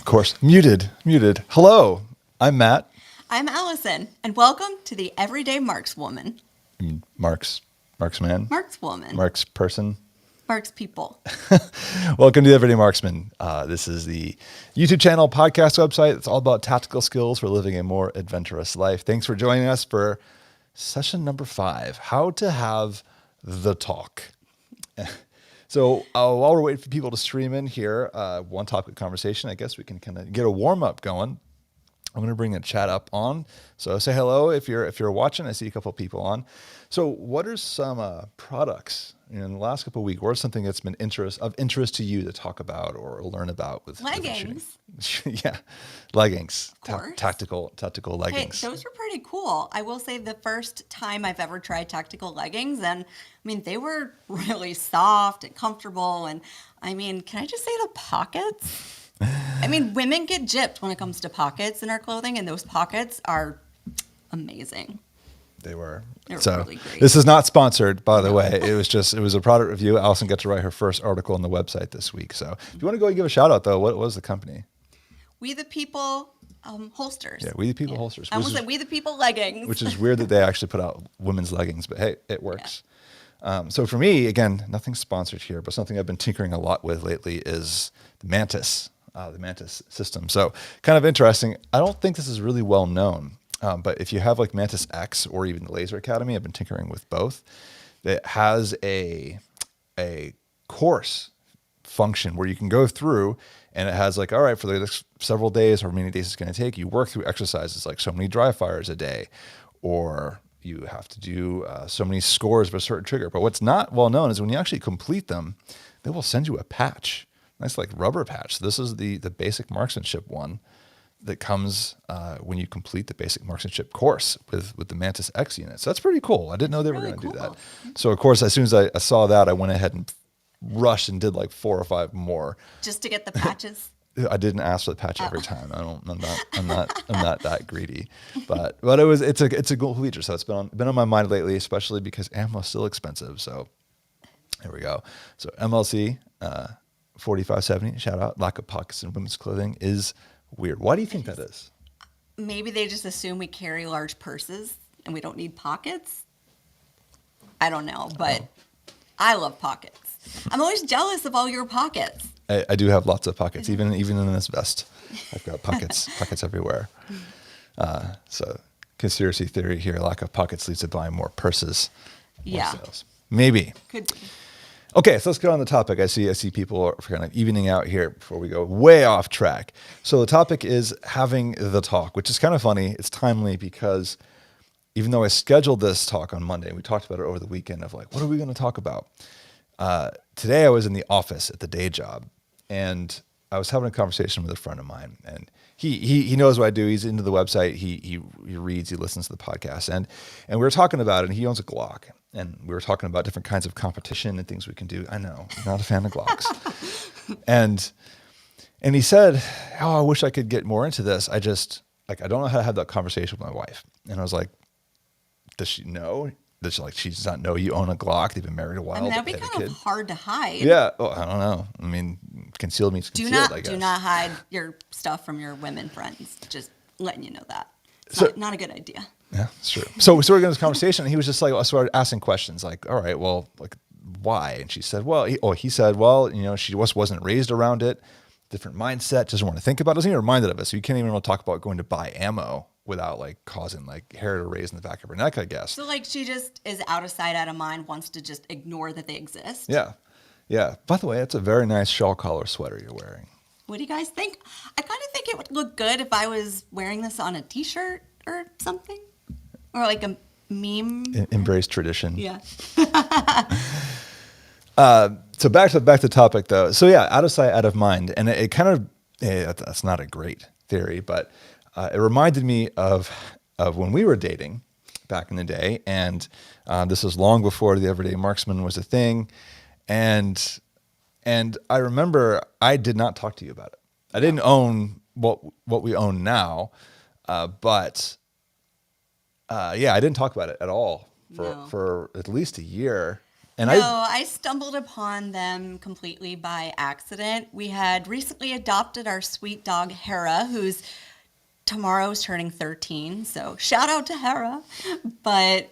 course. Muted. Hello, I'm Matt. I'm Allison, and welcome to the Everyday Markswoman. Marksman. Markswoman. Marks person. Marks people. Welcome to the Everyday Marksman. This is the YouTube channel, podcast website. It's all about tactical skills for living a more adventurous life. Thanks for joining us for session number 5, how to have the talk. So while we're waiting for people to stream in here, one topic conversation, I guess we can kind of get a warm up going. I'm going to bring the chat up on. So say hello if you're watching. I see a couple of people on. So what are some products in the last couple of weeks, or something that's been of interest to you to talk about or learn about with leggings? Yeah, leggings. Of course. Tactical leggings. Hey, those are pretty cool. I will say the first time I've ever tried tactical leggings, and I mean they were really soft and comfortable, and I mean, can I just say the pockets? I mean, women get gypped when it comes to pockets in our clothing, and those pockets are amazing. They were really great. This is not sponsored, by the way. It was a product review. Allison got to write her first article on the website this week. So if you want to go and give a shout out, though, what was the company? We the People holsters. Yeah, We the People holsters. I almost said We the People leggings. Which is weird that they actually put out women's leggings, but hey, it works. Yeah. So for me, again, nothing sponsored here, but something I've been tinkering a lot with lately is the Mantis system. So kind of interesting. I don't think this is really well known. But if you have like Mantis X or even the Laser Academy, I've been tinkering with both. It has a course function where you can go through, and it has like, all right, for the next several days, or many days it's going to take, you work through exercises like so many dry fires a day, or you have to do so many scores of a certain trigger. But what's not well known is when you actually complete them, they will send you a patch, nice like rubber patch. So this is the basic marksmanship one that comes when you complete the basic marksmanship course with the Mantis X unit. So that's pretty cool. I didn't know they were going to do that. So of course, as soon as I saw that, I went ahead and rushed and did like 4 or 5 more. Just to get the patches? I didn't ask for the patch every time. I'm not that greedy, but it's a cool feature. So it's been on my mind lately, especially because ammo is still expensive. So here we go. So MLC 4570, shout out. Lack of pockets in women's clothing is weird. Why do you think that is? Maybe they just assume we carry large purses and we don't need pockets. I don't know, but I love pockets. I'm always jealous of all your pockets. I do have lots of pockets, even in this vest. I've got pockets everywhere. So conspiracy theory here: lack of pockets leads to buying more purses. Yeah, sales. Maybe. Could be. Okay, so let's get on the topic. I see people are kind of evening out here before we go way off track. So the topic is having the talk, which is kind of funny. It's timely because even though I scheduled this talk on Monday, we talked about it over the weekend of like, what are we going to talk about? Today I was in the office at the day job, and I was having a conversation with a friend of mine, and he knows what I do. He's into the website. He reads, he listens to the podcast, and we were talking about it, and he owns a Glock. And we were talking about different kinds of competition and things we can do. I know, I'm not a fan of Glocks. and he said, oh, I wish I could get more into this. I don't know how to have that conversation with my wife. And I was like, does she know? She does not know you own a Glock. They've been married a while. I mean, that'd be kind of hard to hide. Yeah. Oh, I don't know. I mean, concealed means concealed, I guess. Do not hide your stuff from your women friends. Just letting you know that. It's not a good idea. Yeah, it's true. So we started getting this conversation, and he was just like, I started asking questions like, all right, well, like, why? And she said, he said, she wasn't raised around it, different mindset, doesn't want to think about it, doesn't even reminded of it. So you can't even really talk about going to buy ammo without like causing like hair to raise in the back of her neck, I guess. So like she just is out of sight, out of mind, wants to just ignore that they exist. Yeah. Yeah. By the way, that's a very nice shawl collar sweater you're wearing. What do you guys think? I kind of think it would look good if I was wearing this on a t-shirt or something. Or like a meme. Embrace tradition. Yeah. So back to the topic though. So yeah, out of sight, out of mind. And it kind of, that's not a great theory, but it reminded me of when we were dating back in the day. And this was long before the Everyday Marksman was a thing. And I remember I did not talk to you about it. I didn't own what we own now, but I didn't talk about it at all for at least a year. And No, I stumbled upon them completely by accident. We had recently adopted our sweet dog, Hera, who's tomorrow's turning 13. So shout out to Hera. But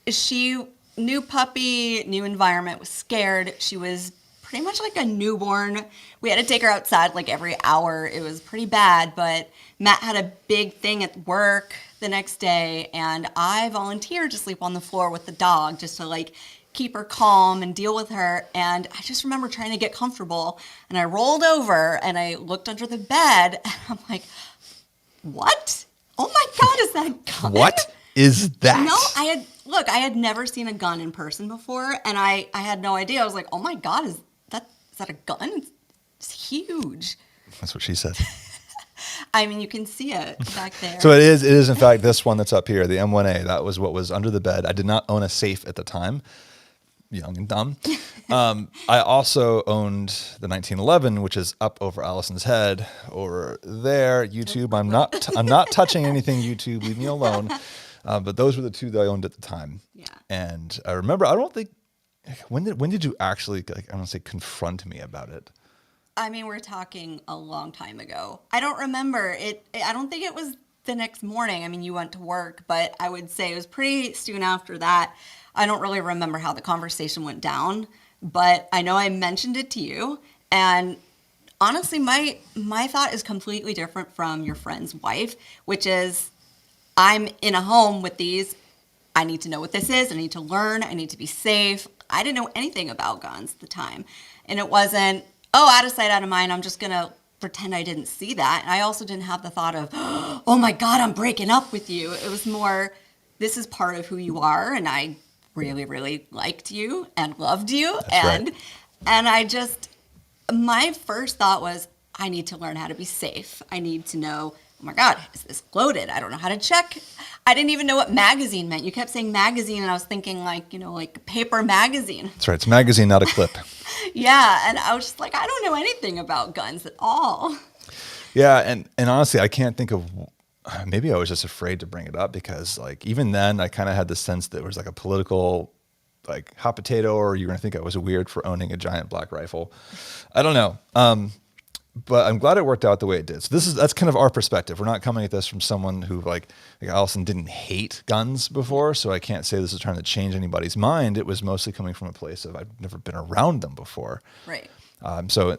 she, new puppy, new environment, was scared. She was pretty much like a newborn. We had to take her outside like every hour. It was pretty bad, but Matt had a big thing at work the next day, and I volunteered to sleep on the floor with the dog just to like keep her calm and deal with her. And I just remember trying to get comfortable, and I rolled over and I looked under the bed, and I'm like, what? Oh my God, is that a gun? What is that? No, I had never seen a gun in person before, and I had no idea. I was like, oh my God, is that a gun? It's huge. That's what she said. I mean, you can see it back there. So it is in fact this one that's up here, the M1A. That was what was under the bed. I did not own a safe at the time, young and dumb. I also owned the 1911, which is up over Allison's head over there. YouTube, I'm not touching anything. YouTube, leave me alone. But those were the two that I owned at the time. Yeah. And I remember, I don't think, when did you actually, like, I don't say confront me about it? I mean, we're talking a long time ago. I don't remember it. I don't think it was the next morning. I mean, you went to work, but I would say it was pretty soon after that. I don't really remember how the conversation went down, but I know I mentioned it to you. And honestly, my thought is completely different from your friend's wife, which is, I'm in a home with these. I need to know what this is. I need to learn. I need to be safe. I didn't know anything about guns at the time. And it wasn't, oh, out of sight, out of mind. I'm just going to pretend I didn't see that. And I also didn't have the thought of, oh my God, I'm breaking up with you. It was more, this is part of who you are. And I really, really liked you and loved you. That's and I just, my first thought was, I need to learn how to be safe. I need to know, oh my God, is this loaded? I don't know how to check. I didn't even know what magazine meant. You kept saying magazine, and I was thinking like, like paper magazine. That's right. It's a magazine, not a clip. Yeah, and I was just like, I don't know anything about guns at all. Yeah, and honestly, I can't think of, maybe I was just afraid to bring it up because like even then I kind of had the sense that it was like a political like hot potato, or you're going to think I was weird for owning a giant black rifle. I don't know. But I'm glad it worked out the way it did. So that's kind of our perspective. We're not coming at this from someone who like Allison didn't hate guns before. So I can't say this is trying to change anybody's mind. It was mostly coming from a place of, I've never been around them before. Right. So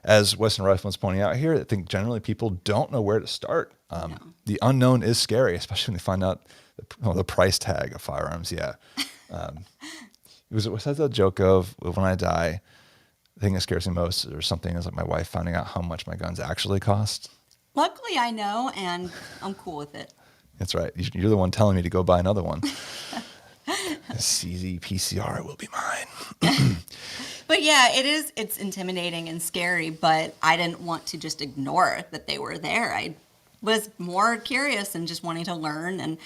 as Western Rifleman's pointing out here, I think generally people don't know where to start. No. The unknown is scary, especially when they find out the price tag of firearms. Yeah. Was that the joke of when I die, the thing that scares me most or something is like my wife finding out how much my guns actually cost? Luckily, I know, and I'm cool with it. That's right. You're the one telling me to go buy another one. CZ PCR will be mine. But yeah, it's intimidating and scary, but I didn't want to just ignore that they were there. I was more curious and just wanting to learn and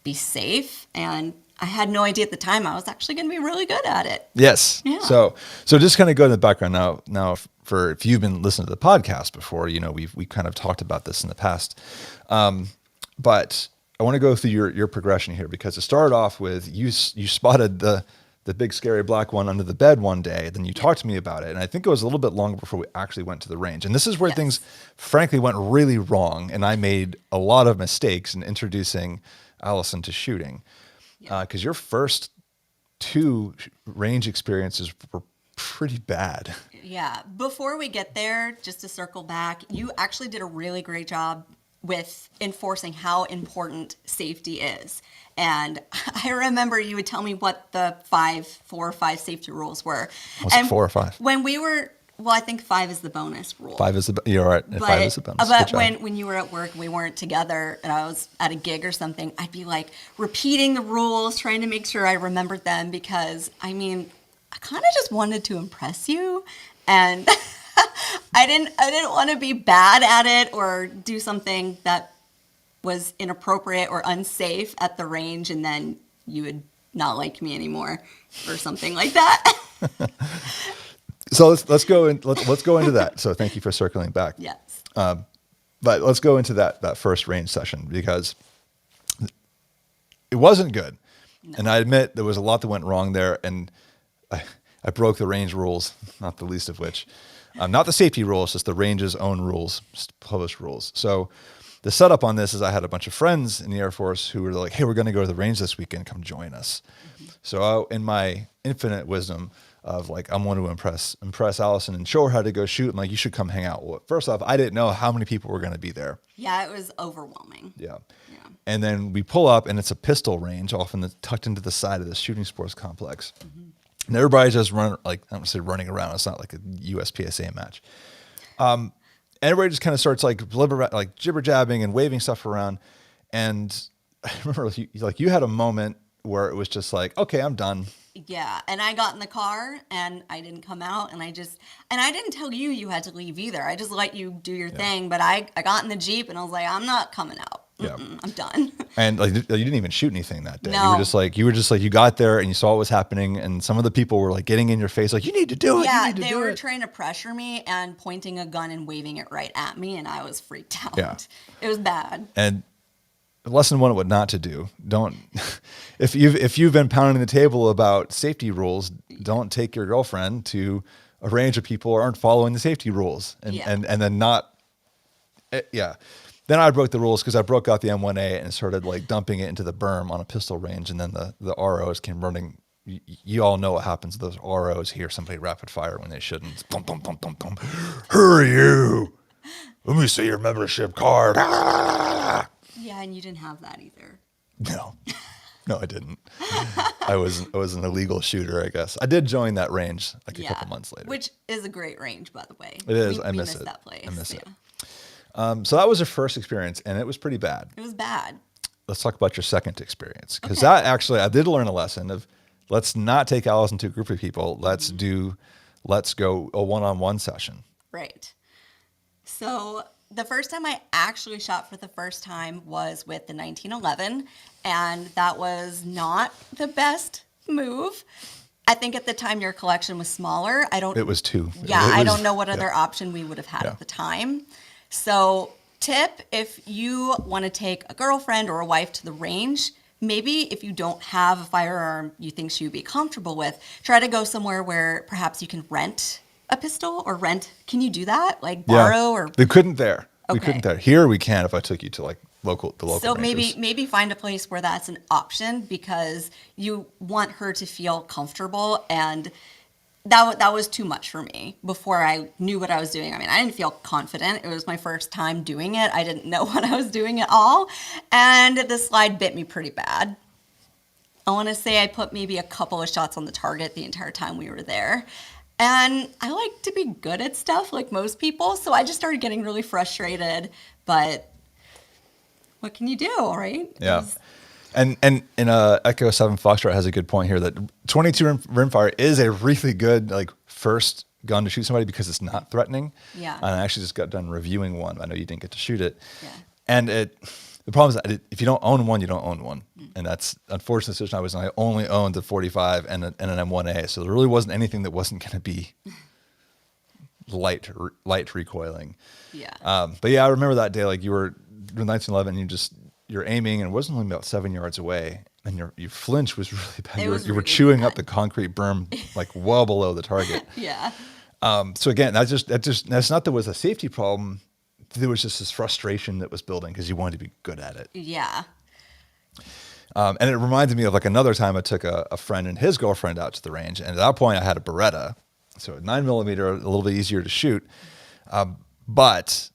be safe. And I had no idea at the time I was actually going to be really good at it. Yes. Yeah. So just kind of go to the background now for if you've been listening to the podcast before, we kind of talked about this in the past. But I want to go through your progression here because it started off with you spotted the big scary black one under the bed one day. Then you talked to me about it. And I think it was a little bit longer before we actually went to the range. And this is where things frankly went really wrong. And I made a lot of mistakes in introducing Allison to shooting. Because your first two range experiences were pretty bad. Yeah. Before we get there, just to circle back, you actually did a really great job with enforcing how important safety is. And I remember you would tell me what the 4 or 5 safety rules were. Was it 4 or 5? When we were, well, I think 5 is the bonus rule. 5 is you're right. 5 is the bonus. But when you were at work and we weren't together and I was at a gig or something, I'd be like repeating the rules, trying to make sure I remembered them because, I mean, I kind of just wanted to impress you. And I didn't want to be bad at it or do something that was inappropriate or unsafe at the range and then you would not like me anymore or something like that. So let's go into that. So thank you for circling back. Yes. But let's go into that first range session because it wasn't good. No. And I admit there was a lot that went wrong there. And I broke the range rules, not the least of which, not the safety rules, just the range's own rules, just published rules. So the setup on this is I had a bunch of friends in the Air Force who were like, hey, we're going to go to the range this weekend. Come join us. So in my infinite wisdom of like, I'm going to impress Allison and show her how to go shoot. I'm like, you should come hang out. Well, first off, I didn't know how many people were going to be there. Yeah, it was overwhelming. Yeah. And then we pull up and it's a pistol range tucked into the side of the shooting sports complex. And everybody's just running, like, I don't say running around. It's not like a USPSA match. Everybody just kind of starts like jibber jabbing and waving stuff around. And I remember you had a moment where it was just like, okay, I'm done. Yeah, and I got in the car and I didn't come out, and I didn't tell you had to leave either. I just let you do your thing, but I got in the Jeep and I was like, I'm not coming out. Yeah. I'm done. And like you didn't even shoot anything that day. No. You were just like you got there and you saw what was happening, and some of the people were like getting in your face, like you need to do it. Yeah, they were trying to pressure me and pointing a gun and waving it right at me, and I was freaked out. Yeah. It was bad. And lesson one, what not to do. Don't if you've been pounding the table about safety rules, don't take your girlfriend to a range of people who aren't following the safety rules, and then not. Then I broke the rules because I broke out the M1A and started like dumping it into the berm on a pistol range, and then the ROs came running. You all know what happens. Those ROs hear somebody rapid fire when they shouldn't. It's bum, bum, bum, bum, bum. Who are you? Let me see your membership card. Yeah, and you didn't have that either. No, I didn't. I was an illegal shooter, I guess. I did join that range like a couple months later. Which is a great range, by the way. It is. We miss that place. I miss it. So that was your first experience, and it was pretty bad. It was bad. Let's talk about your second experience, because that actually, I did learn a lesson of let's not take Allison to a group of people. Let's go a one-on-one session. Right. So the first time I actually shot for the first time was with the 1911, and that was not the best move. I think at the time your collection was smaller. It was two. Yeah, I don't know what other option we would have had at the time. So tip, if you want to take a girlfriend or a wife to the range, maybe if you don't have a firearm you think she would be comfortable with, try to go somewhere where perhaps you can rent a pistol or can you do that? Like borrow or? They couldn't there. Okay. We couldn't there. Here we can if I took you to like the local So ranges. maybe find a place where that's an option, because you want her to feel comfortable, and that was too much for me before I knew what I was doing. I mean, I didn't feel confident. It was my first time doing it. I didn't know what I was doing at all. And the slide bit me pretty bad. I want to say I put maybe a couple of shots on the target the entire time we were there. And I like to be good at stuff like most people. So I just started getting really frustrated. But what can you do, right? Yeah. And Echo 7 Foxtrot has a good point here that 22 rimfire is a really good like first gun to shoot somebody because it's not threatening. Yeah. And I actually just got done reviewing one. I know you didn't get to shoot it. Yeah. And the problem is that if you don't own one, you don't own one. And that's unfortunate situation I was in. I only owned the 45 and an M1A. So there really wasn't anything that wasn't going to be light recoiling. Yeah. But yeah, I remember that day, like you were in 1911, you're aiming, and it wasn't only about 7 yards away, and your flinch was really bad. You were chewing up the concrete berm like well below the target. Yeah. So again, that's not there was a safety problem. There was just this frustration that was building because you wanted to be good at it. Yeah. And it reminded me of like another time I took a friend and his girlfriend out to the range, and at that point I had a Beretta, so 9mm, a little bit easier to shoot, but.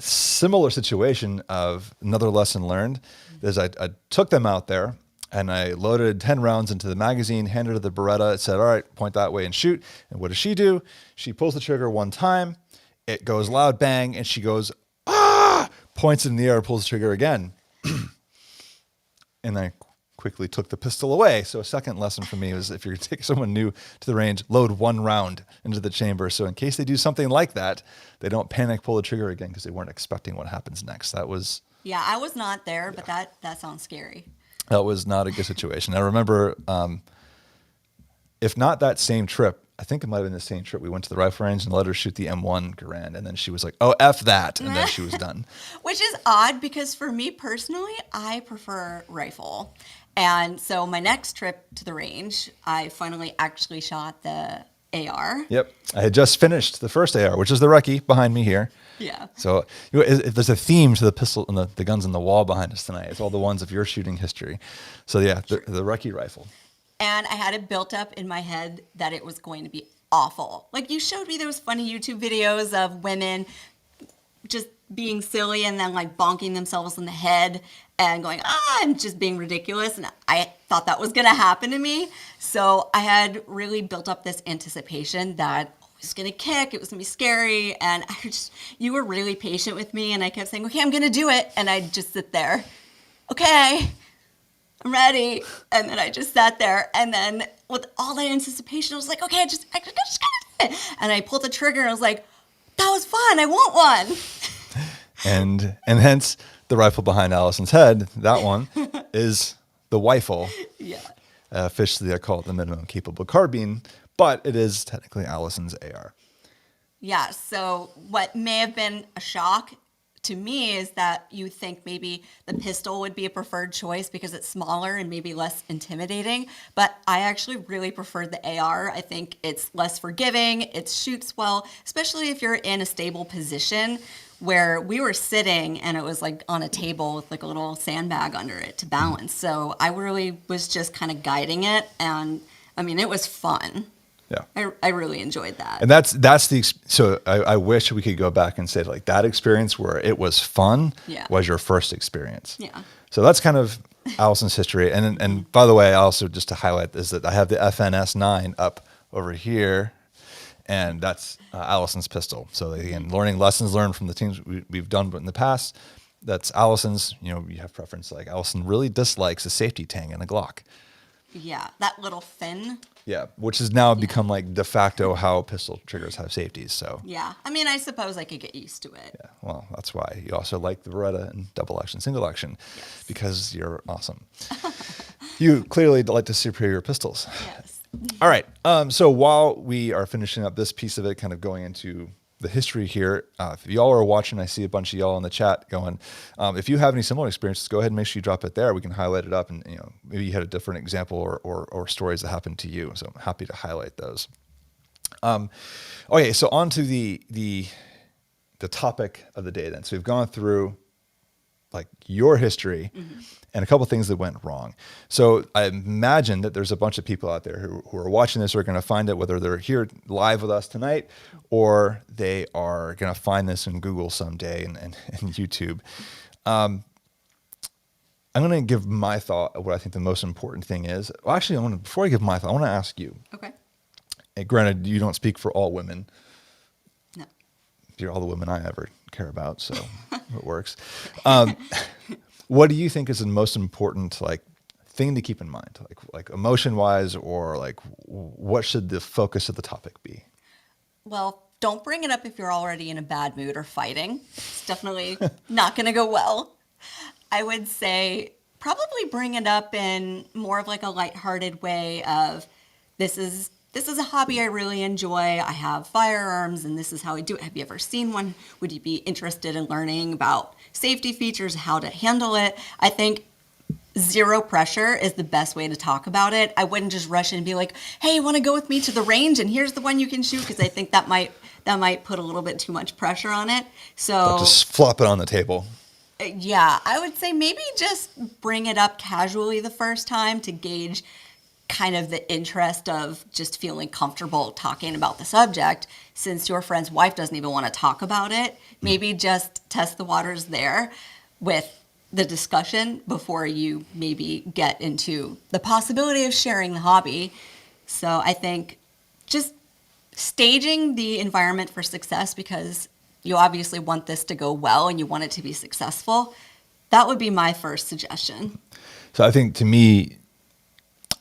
Similar situation of another lesson learned is I took them out there and I loaded 10 rounds into the magazine, handed her the Beretta. It said, all right, point that way and shoot. And what does she do? She pulls the trigger one time. It goes loud, bang. And she goes, points in the air, pulls the trigger again. And I quickly took the pistol away. So a second lesson for me was if you're taking someone new to the range, load one round into the chamber. So in case they do something like that, they don't panic, pull the trigger again because they weren't expecting what happens next. That was... Yeah, I was not there, but that sounds scary. That was not a good situation. I remember, if not that same trip, I think it might have been the same trip. We went to the rifle range and let her shoot the M1 Garand, and then she was like, "Oh, F that," and then she was done. Which is odd because for me personally, I prefer rifle, And so my next trip to the range, I finally actually shot the AR. Yep. I had just finished the first AR, which is the Recce behind me here. Yeah. So if there's a theme to the pistol and the guns on the wall behind us tonight, it's all the ones of your shooting history. So yeah, the Recce rifle. And I had it built up in my head that it was going to be awful. Like you showed me those funny YouTube videos of women just being silly and then like bonking themselves in the head and going, and just being ridiculous. And I thought that was going to happen to me. So I had really built up this anticipation that it was going to kick, it was going to be scary. And you were really patient with me. And I kept saying, okay, I'm going to do it. And I'd just sit there. Okay, I'm ready. And then I just sat there. And then with all that anticipation, I was like, okay, I just gotta do it. And I pulled the trigger and I was like, that was fun. I want one. And hence the rifle behind Allison's head, that one is the Weifel. Yeah. Officially, I call it the minimum capable carbine, but it is technically Allison's AR. Yeah. So what may have been a shock to me is that you think maybe the pistol would be a preferred choice because it's smaller and maybe less intimidating. But I actually really preferred the AR. I think it's less forgiving. It shoots well, especially if you're in a stable position where we were sitting and it was like on a table with like a little sandbag under it to balance. So I really was just kind of guiding it. And I mean, it was fun. Yeah, I really enjoyed that. and that's so I wish we could go back and say like that experience where it was fun was your first experience. Yeah. So that's kind of Allison's history. And by the way, also just to highlight is that I have the FNS9 up over here, and that's Allison's pistol. So again, learning lessons learned from the teams we've done in the past. That's Allison's. You know, you have preference. Like Allison really dislikes a safety tang and a Glock. Yeah, that little fin. Yeah, which has now become like de facto how pistol triggers have safeties. So Yeah, I mean, I suppose I could get used to it. yeah, well, that's why you also like the Beretta and double action, single action, because you're awesome. You clearly like the superior pistols. Yes. All right. So while we are finishing up this piece of it, kind of going into the history here, if y'all are watching, I see a bunch of y'all in the chat going, if you have any similar experiences, go ahead and make sure you drop it there. We can highlight it up, and you know, maybe you had a different example or stories that happened to you. So I'm happy to highlight those. Okay, so on to the topic of the day then. So we've gone through like your history and a couple of things that went wrong. So I imagine that there's a bunch of people out there who are watching this, who are going to find it, whether they're here live with us tonight or they are going to find this in Google someday and YouTube. I'm going to give my thought of what I think the most important thing is. Well, actually, before I give my thought, I want to ask you. Okay. And granted, you don't speak for all women. No. You're all the women I ever care about, so it works. What do you think is the most important like thing to keep in mind, like emotion wise, or like what should the focus of the topic be? Well, don't bring it up if you're already in a bad mood or fighting. It's definitely not going to go well. I would say probably bring it up in more of like a lighthearted way of this is a hobby I really enjoy. I have firearms and this is how I do it. Have you ever seen one? Would you be interested in learning about safety features, how to handle it? I think zero pressure is the best way to talk about it. I wouldn't just rush in and be like, hey, you want to go with me to the range and here's the one you can shoot? Because I think that might put a little bit too much pressure on it. So just flop it on the table. Yeah, I would say maybe just bring it up casually the first time to gauge kind of the interest of just feeling comfortable talking about the subject. Since your friend's wife doesn't even want to talk about it, maybe just test the waters there with the discussion before you maybe get into the possibility of sharing the hobby. So I think just staging the environment for success, because you obviously want this to go well and you want it to be successful. That would be my first suggestion. So I think to me,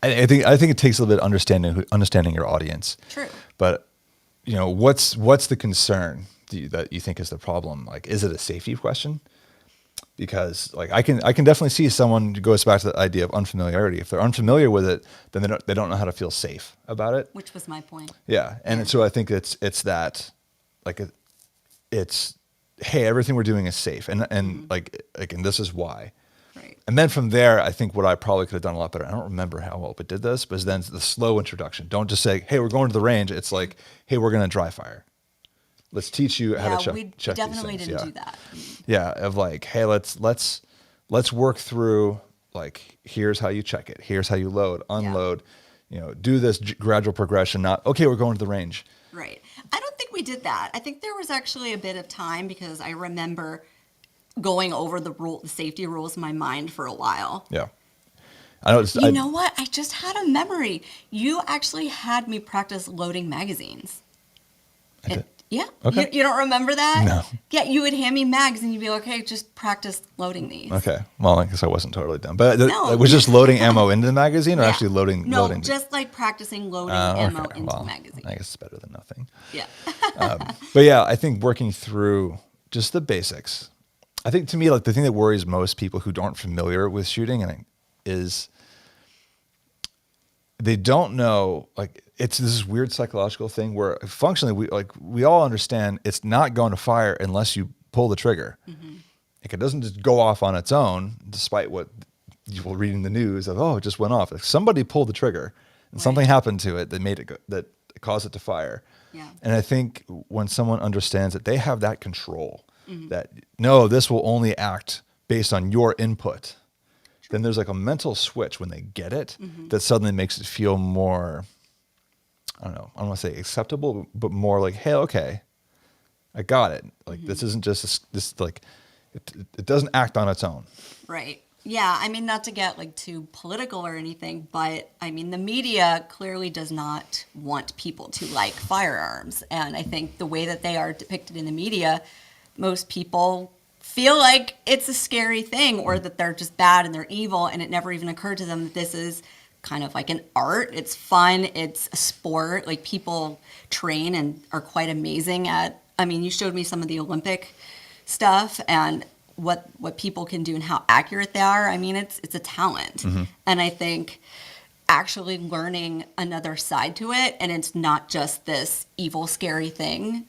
I think it takes a little bit of understanding your audience. True. But you know, what's the concern that you think is the problem? Like, is it a safety question? Because like I can definitely see someone who goes back to the idea of unfamiliarity. If they're unfamiliar with it, then they don't know how to feel safe about it. Which was my point. Yeah, and so I think it's that like it's hey, everything we're doing is safe, and like and this is why. Right. Right. And then from there, I think what I probably could have done a lot better. I don't remember how well we did this, but then the slow introduction. Don't just say, "Hey, we're going to the range." It's like, "Hey, we're going to dry fire. Let's teach you how to check, we check definitely these things." didn't do that. Yeah, of like, "Hey, let's work through like here's how you check it. Here's how you load, unload. Do this gradual progression. Not okay. We're going to the range." Right. I don't think we did that. I think there was actually a bit of time because I remember going over the safety rules in my mind for a while. Yeah. I know. You know what? I just had a memory. You actually had me practice loading magazines. I did. Yeah. Okay. You don't remember that? No. Yeah, you would hand me mags and you'd be like, okay, just practice loading these. Okay. Well, I guess I wasn't totally done. But No. it was just loading ammo into the magazine or Yeah. actually loading? No, loading just like practicing loading ammo into the magazine. I guess it's better than nothing. Yeah. But yeah, I think working through just the basics. I think to me, like the thing that worries most people who aren't familiar with shooting is they don't know, like it's this weird psychological thing where functionally we all understand it's not going to fire unless you pull the trigger. Mm-hmm. Like it doesn't just go off on its own, despite what you will read in the news of, oh, it just went off. Like somebody pulled the trigger and something happened to it that made it that caused it to fire. Yeah. And I think when someone understands that they have that control, that no, this will only act based on your input, then there's like a mental switch when they get it that suddenly makes it feel more, I don't know, I don't want to say acceptable, but more like, hey, okay, I got it. Like this isn't just this like, it doesn't act on its own. Right. Yeah. I mean, not to get like too political or anything, but I mean, the media clearly does not want people to like firearms. And I think the way that they are depicted in the media, most people feel like it's a scary thing or that they're just bad and they're evil. And it never even occurred to them that this is kind of like an art. It's fun. It's a sport. Like people train and are quite amazing at, I mean, you showed me some of the Olympic stuff and what people can do and how accurate they are. I mean, it's a talent. And I think actually learning another side to it, and it's not just this evil, scary thing.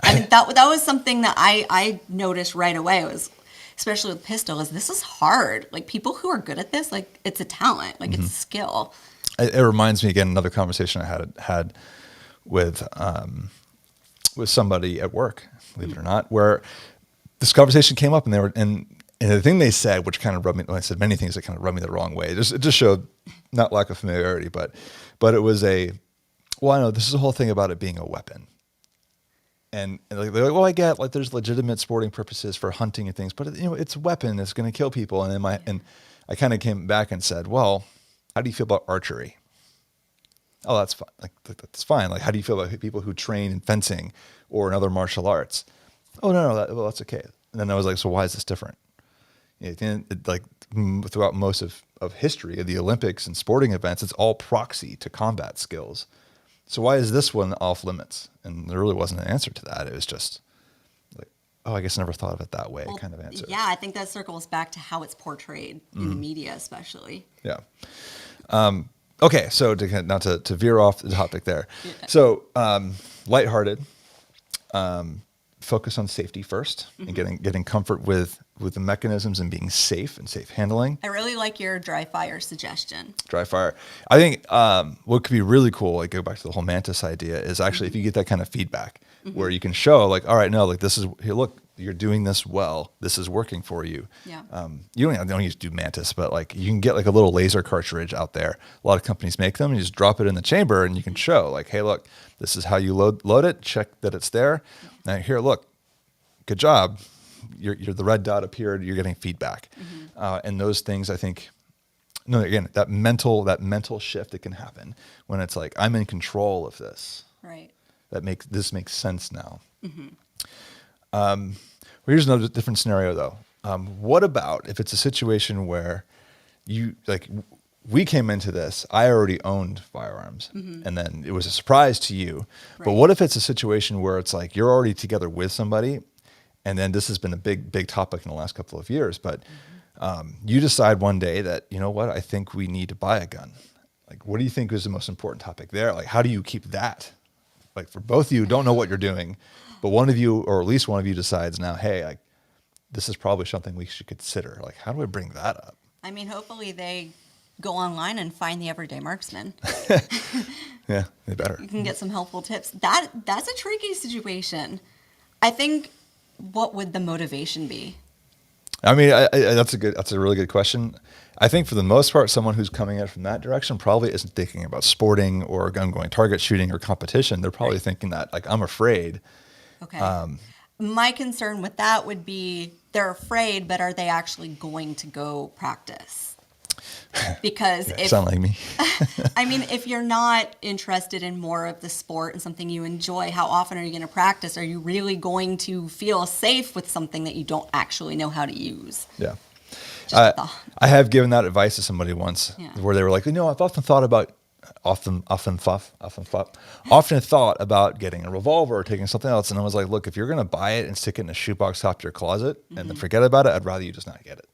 I mean, that was something that I noticed right away. It was, especially with pistol, is this is hard. Like people who are good at this, like it's a talent, like it's a skill. It reminds me again, another conversation I had with somebody at work, believe it or not, where this conversation came up and they were, and the thing they said, which kind of rubbed me, well, I said many things that kind of rubbed me the wrong way. It just showed not lack of familiarity, but it was well, I know this is the whole thing about it being a weapon. And they're like, well, I get like there's legitimate sporting purposes for hunting and things, but it's a weapon. It's going to kill people. And and I kind of came back and said, well, how do you feel about archery? Oh, that's fine. Like that's fine. Like, how do you feel about people who train in fencing or in other martial arts? Oh no, that's okay. And then I was like, so why is this different? Like throughout most of history of the Olympics and sporting events, it's all proxy to combat skills. So why is this one off limits? And there really wasn't an answer to that. It was just like, oh, I guess I never thought of it that way kind of answer. Yeah, I think that circles back to how it's portrayed in the media, especially. Yeah. Okay, so not to veer off the topic there. So lighthearted, focus on safety first and getting comfort with the mechanisms and being safe and safe handling. I really like your dry fire suggestion. Dry fire. I think what could be really cool, like go back to the whole mantis idea, is actually if you get that kind of feedback where you can show like, all right, no, like this is, here, look, you're doing this well. This is working for you. Yeah. You don't need to do mantis, but like you can get like a little laser cartridge out there. A lot of companies make them. You just drop it in the chamber and you can show like, hey, look, this is how you load it. Check that it's there. Now here, look, good job. You're the red dot appeared. You're getting feedback, and those things I think. No, again, that mental shift that can happen when it's like I'm in control of this. Right. This makes sense now. Well, here's another different scenario though. What about if it's a situation where we came into this, I already owned firearms and then it was a surprise to you. Right. But what if it's a situation where it's like you're already together with somebody and then this has been a big topic in the last couple of years, but you decide one day that, you know what, I think we need to buy a gun. Like, what do you think is the most important topic there? Like, how do you keep that? Like for both of you don't know what you're doing, but one of you, or at least one of you decides now, hey, this is probably something we should consider. Like, how do I bring that up? I mean, hopefully they go online and find the everyday marksman. Yeah, they better. You can get some helpful tips. That's a tricky situation. I think, what would the motivation be? I mean, that's a really good question. I think for the most part, someone who's coming at it from that direction probably isn't thinking about sporting or gun-going target shooting or competition. They're probably thinking that, like, I'm afraid. Okay. My concern with that would be they're afraid, but are they actually going to go practice? Because Sound like me. I mean, if you're not interested in more of the sport and something you enjoy, how often are you going to practice? Are you really going to feel safe with something that you don't actually know how to use? Yeah. Just a thought. I have given that advice to somebody once where they were like, I've often thought about getting a revolver or taking something else. And I was like, look, if you're going to buy it and stick it in a shoebox top to your closet and then forget about it, I'd rather you just not get it.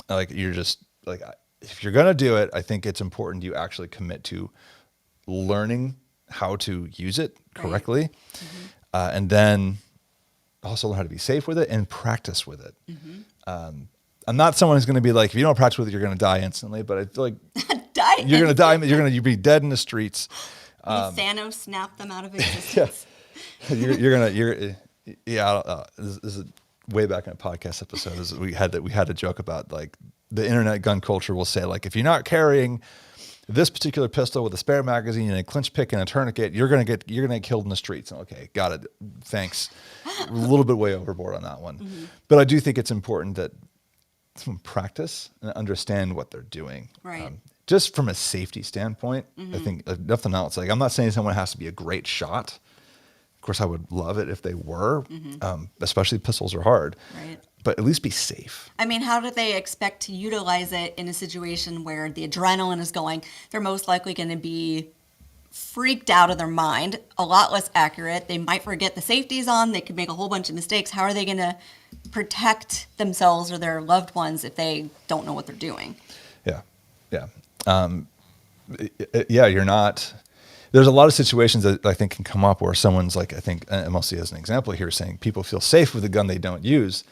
Like, you're just like, if you're going to do it, I think it's important you actually commit to learning how to use it correctly. Right. And then also learn how to be safe with it and practice with it. I'm not someone who's going to be like, if you don't practice with it, you're going to die instantly. But I feel like you're going to die. You'll be dead in the streets. Thanos snapped them out of existence. This is way back in a podcast episode. We had a joke about, like, the internet gun culture will say, like, if you're not carrying this particular pistol with a spare magazine and a clinch pick and a tourniquet, you're gonna get killed in the streets. Okay, got it. Thanks. A little bit way overboard on that one, but I do think it's important that some practice and understand what they're doing. Right. Just from a safety standpoint, I think nothing else. Like, I'm not saying someone has to be a great shot. Of course, I would love it if they were, especially pistols are hard. Right. But at least be safe. I mean, how do they expect to utilize it in a situation where the adrenaline is going? They're most likely going to be freaked out of their mind, a lot less accurate. They might forget the safety's on. They could make a whole bunch of mistakes. How are they going to protect themselves or their loved ones if they don't know what they're doing? Yeah. You're not. There's a lot of situations that I think can come up where someone's like, I think, and mostly as an example here, saying people feel safe with a gun they don't use.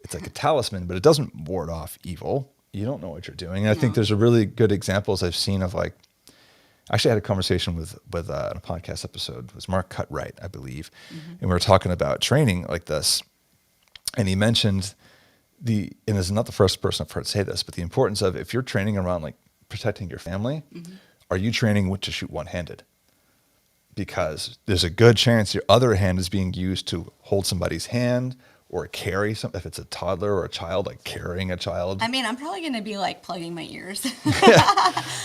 It's like a talisman, but it doesn't ward off evil. You don't know what you're doing. And I think there's a really good examples I've seen of, like, actually I had a conversation with a podcast episode. It was Mark Cutright, I believe. And we were talking about training like this. And he mentioned and this is not the first person I've heard say this, but the importance of, if you're training around, like, protecting your family, are you training to shoot one-handed? Because there's a good chance your other hand is being used to hold somebody's hand or carry something. If it's a toddler or a child, like carrying a child. I mean, I'm probably going to be, like, plugging my ears.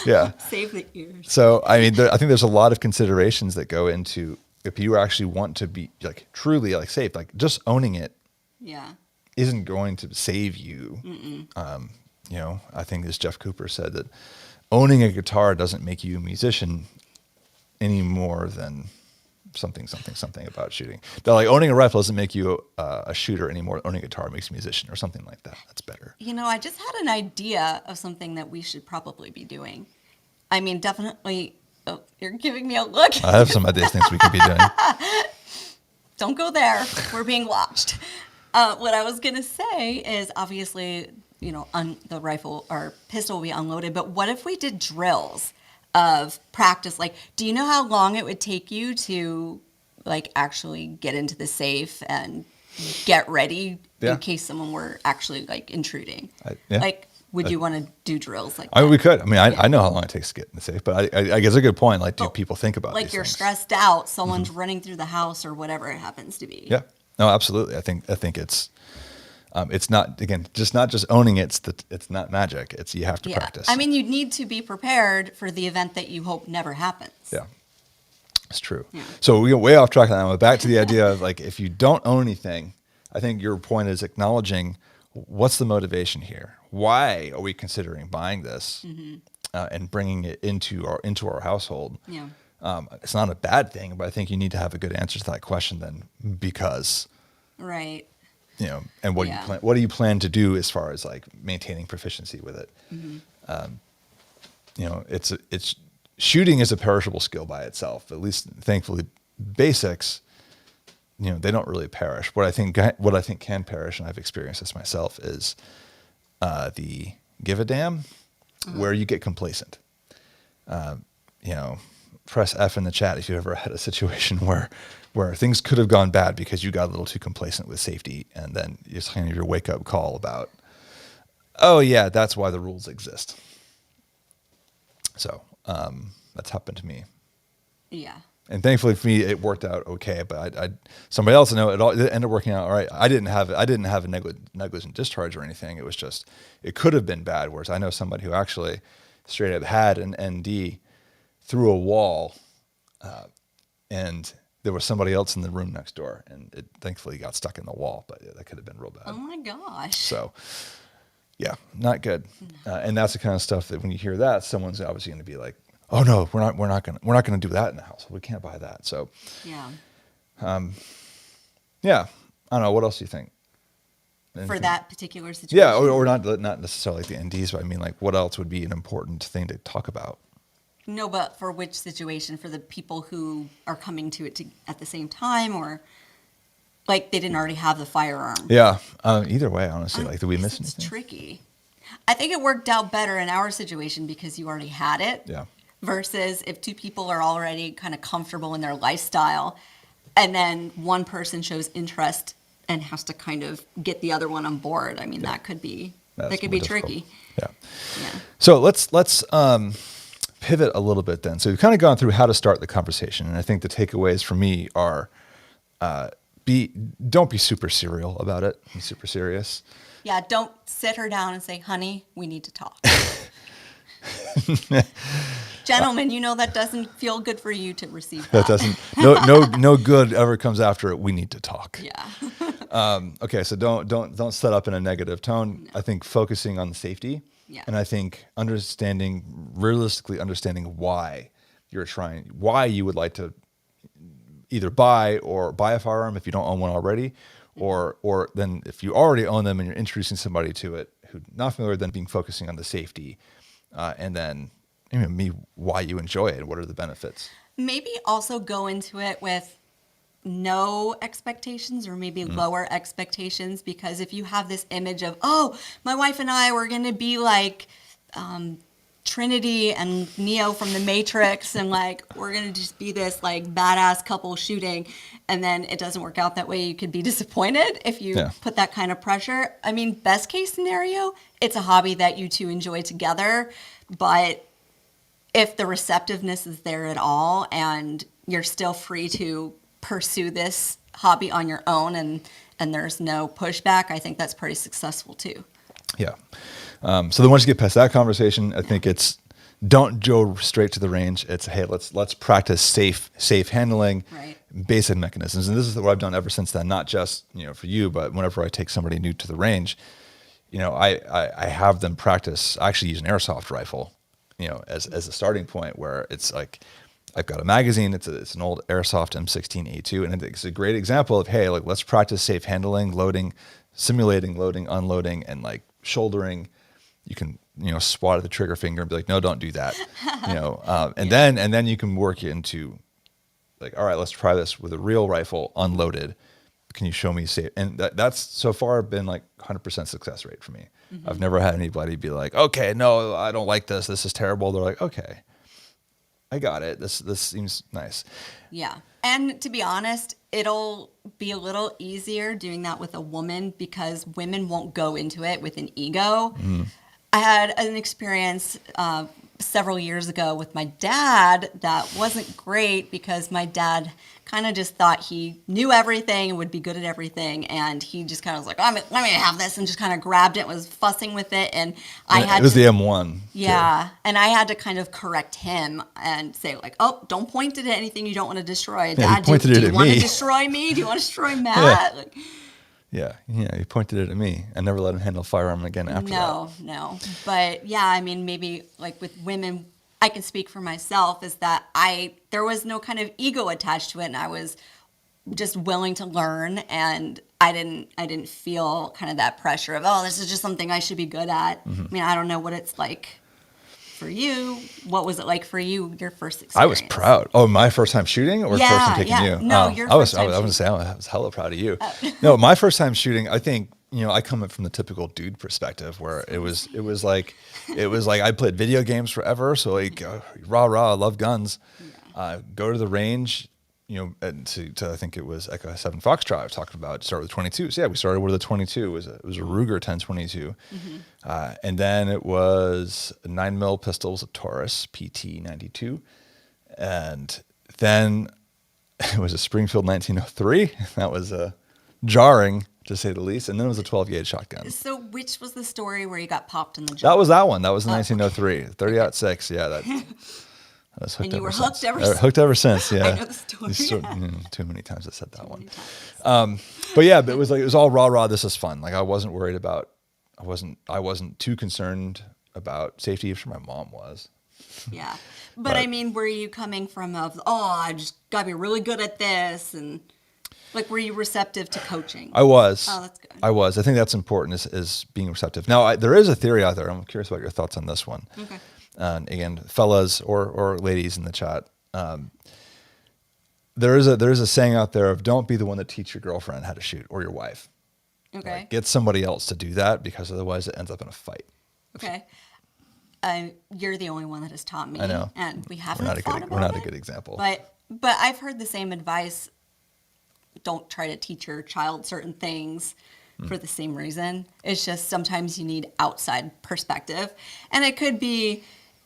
Yeah. Save the ears. So, I mean, I think there's a lot of considerations that go into, if you actually want to be, like, truly, like, safe, like, just owning it isn't going to save you. I think, as Jeff Cooper said, that owning a guitar doesn't make you a musician any more than something about shooting. That, like, owning a rifle doesn't make you a shooter anymore. Owning a guitar makes you a musician or something like that. That's better. I just had an idea of something that we should probably be doing. I mean, definitely. Oh, you're giving me a look. I have some ideas, things we could be doing. Don't go there. We're being watched. What I was going to say is, obviously, the rifle or pistol will be unloaded, but what if we did drills of practice? Like, do you know how long it would take you to, like, actually get into the safe and get ready in case someone were actually, like, intruding? Like, would you want to do drills like that? I mean, we could. I mean, I know how long it takes to get in the safe, but I guess a good point. Like, do people think about like, these you're things? stressed out, someone's running through the house or whatever it happens to be. Yeah. No, absolutely. I think it's not, again, not just owning it. It's not magic. It's, you have to practice. I mean, you need to be prepared for the event that you hope never happens. Yeah, it's true. Yeah. So we get way off track now. Back to the idea of, like, if you don't own anything, I think your point is acknowledging what's the motivation here. Why are we considering buying this and bringing it into our household? Yeah. It's not a bad thing, but I think you need to have a good answer to that question then, because, right. And what do you plan to do as far as, like, maintaining proficiency with it? It's shooting is a perishable skill by itself. At least, thankfully, basics they don't really perish. What I think can perish, and I've experienced this myself, is the give a damn, where you get complacent. Press F in the chat if you ever had a situation where things could have gone bad because you got a little too complacent with safety, and then it's kind of your wake up call about, oh yeah, that's why the rules exist. So that's happened to me. Yeah. And thankfully for me, it worked out okay. But somebody else know it ended up working out all right. I didn't have a negligent discharge or anything. It was just, it could have been bad. Whereas I know somebody who actually straight up had an ND through a wall, and there was somebody else in the room next door, and it thankfully got stuck in the wall. But yeah, that could have been real bad. Oh my gosh. So yeah, not good. And that's the kind of stuff that when you hear that, someone's obviously going to be like, oh no, we're not gonna do that in the house. We can't buy that. So yeah. Yeah, I don't know. What else do you think? For that particular situation? Yeah, or not necessarily like the NDs, but I mean, like, what else would be an important thing to talk about? No, but for which situation? For the people who are coming to it at the same time, or like they didn't already have the firearm? Yeah, either way, honestly. Like, did we miss anything? It's tricky. I think it worked out better in our situation because you already had it. Yeah. Versus if two people are already kind of comfortable in their lifestyle, and then one person shows interest and has to kind of get the other one on board. I mean, that could be tricky. Yeah. Yeah. So let's pivot a little bit then. So we've kind of gone through how to start the conversation, and I think the takeaways for me are don't be super serial about it. Be super serious. Yeah, don't sit her down and say, honey, we need to talk. Gentlemen, that doesn't feel good for you to receive that. That doesn't, no good ever comes after it. We need to talk. Yeah. Okay, so don't set up in a negative tone. No. I think focusing on the safety. Yeah. And I think realistically understanding why you would like to either buy a firearm if you don't own one already, or then if you already own them and you're introducing somebody to it who's not familiar, then focusing on the safety, and then why you enjoy it and what are the benefits. Maybe also go into it with no expectations, or maybe lower expectations, because if you have this image of, oh, my wife and I were going to be like Trinity and Neo from the Matrix, and like we're going to just be this like badass couple shooting, and then it doesn't work out that way, you could be disappointed if you put that kind of pressure. I mean, best case scenario, it's a hobby that you two enjoy together, but if the receptiveness is there at all and you're still free to pursue this hobby on your own, and there's no pushback, I think that's pretty successful too. Yeah. So then once you get past that conversation, I think it's don't go straight to the range. It's, hey, let's practice safe handling, right, basic mechanisms. And this is what I've done ever since then, not just, for you, but whenever I take somebody new to the range, I have them practice. I actually use an airsoft rifle, as a starting point, where it's like, I've got a magazine. It's an old airsoft M16A2, and it's a great example of, hey, like, let's practice safe handling, loading, simulating loading, unloading, and like shouldering. You can swat at the trigger finger and be like, no, don't do that. And then you can work it into like, all right, let's try this with a real rifle unloaded. Can you show me safe? And that's so far been like 100% success rate for me. Mm-hmm. I've never had anybody be like, okay, no, I don't like this. This is terrible. They're like, okay, I got it. This seems nice. Yeah. And to be honest, it'll be a little easier doing that with a woman because women won't go into it with an ego. Mm. I had an experience several years ago with my dad that wasn't great because my dad kind of just thought he knew everything and would be good at everything, and he just kind of was like, let me have this, and just kind of grabbed it, was fussing with it, and it was the M1. Yeah, too. And I had to kind of correct him and say like, oh, don't point it at anything you don't want to destroy. Yeah, Dad, do you want to destroy me? Do you want to destroy Matt? Yeah. He pointed it at me. I never let him handle a firearm again after that. No. But yeah, I mean, maybe like with women, I can speak for myself, is that there was no kind of ego attached to it, and I was just willing to learn, and I didn't feel kind of that pressure of, oh, this is just something I should be good at. Mm-hmm. I mean, I don't know what it's like for you. What was it like for you, your first experience? I was proud. Oh, my first time shooting or first time taking you? No, your first time I was hella proud of you. No, my first time shooting, I think, I come from the typical dude perspective where it was like I played video games forever. So like, rah, I love guns. Go to the range, and to I think it was Echo 7 Foxtrot I was talking about, start with 22. So yeah, we started with a 22. It was a Ruger 1022. And then it was a 9mm pistols, a Taurus PT 92. And then it was a Springfield 1903. That was jarring, to say the least. And then it was a 12 gauge shotgun. So which was the story where you got popped in the That jaw? was that one. That was 1903. 30-06. Yeah, that. I was hooked and you were since. hooked ever since. Hooked ever since, yeah. I know the story. Too many times I said that one. But yeah, but it was all rah. This is fun. Like I wasn't worried about. I wasn't too concerned about safety. I'm sure my mom was. Yeah, but I mean, were you coming from I just got to be really good at this, and like, were you receptive to coaching? I was. Oh, that's good. I was. I think that's important is being receptive. Now, there is a theory out there. I'm curious about your thoughts on this one. Okay. And again, fellas or ladies in the chat, there is a saying out there of don't be the one that teach your girlfriend how to shoot or your wife. Okay. Like, get somebody else to do that because otherwise it ends up in a fight. Okay. You're the only one that has taught me. I know. And we haven't We're not a good example. But I've heard the same advice. Don't try to teach your child certain things for the same reason. It's just sometimes you need outside perspective. And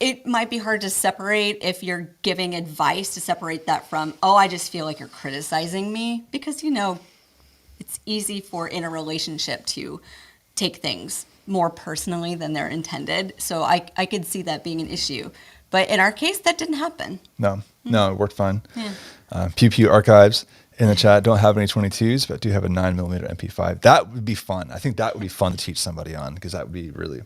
it might be hard to separate if you're giving advice to separate that from, I just feel like you're criticizing me. Because, it's easy in a relationship to take things more personally than they're intended. So I could see that being an issue. But in our case, that didn't happen. No, it worked fine. Yeah. PPU Archives in the chat don't have any 22s, but do have a 9mm MP5. That would be fun. I think that would be fun to teach somebody on because that would be really...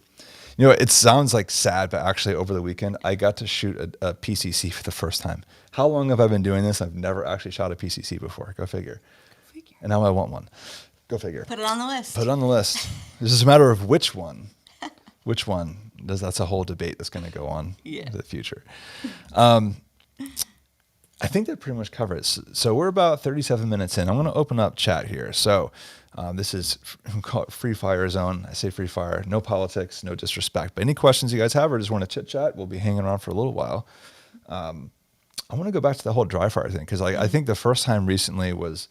it sounds like sad, but actually over the weekend, I got to shoot a PCC for the first time. How long have I been doing this? I've never actually shot a PCC before. Go figure. And now I want one. Go figure. Put it on the list. Put it on the list. It's just a matter of which one. Which one? That's a whole debate that's going to go on into the future. I think that pretty much covers it. So we're about 37 minutes in. I'm going to open up chat here. So this is call it free fire zone. I say free fire, no politics, no disrespect. But any questions you guys have or just want to chit chat, we'll be hanging around for a little while. I want to go back to the whole dry fire thing because I think the first time recently was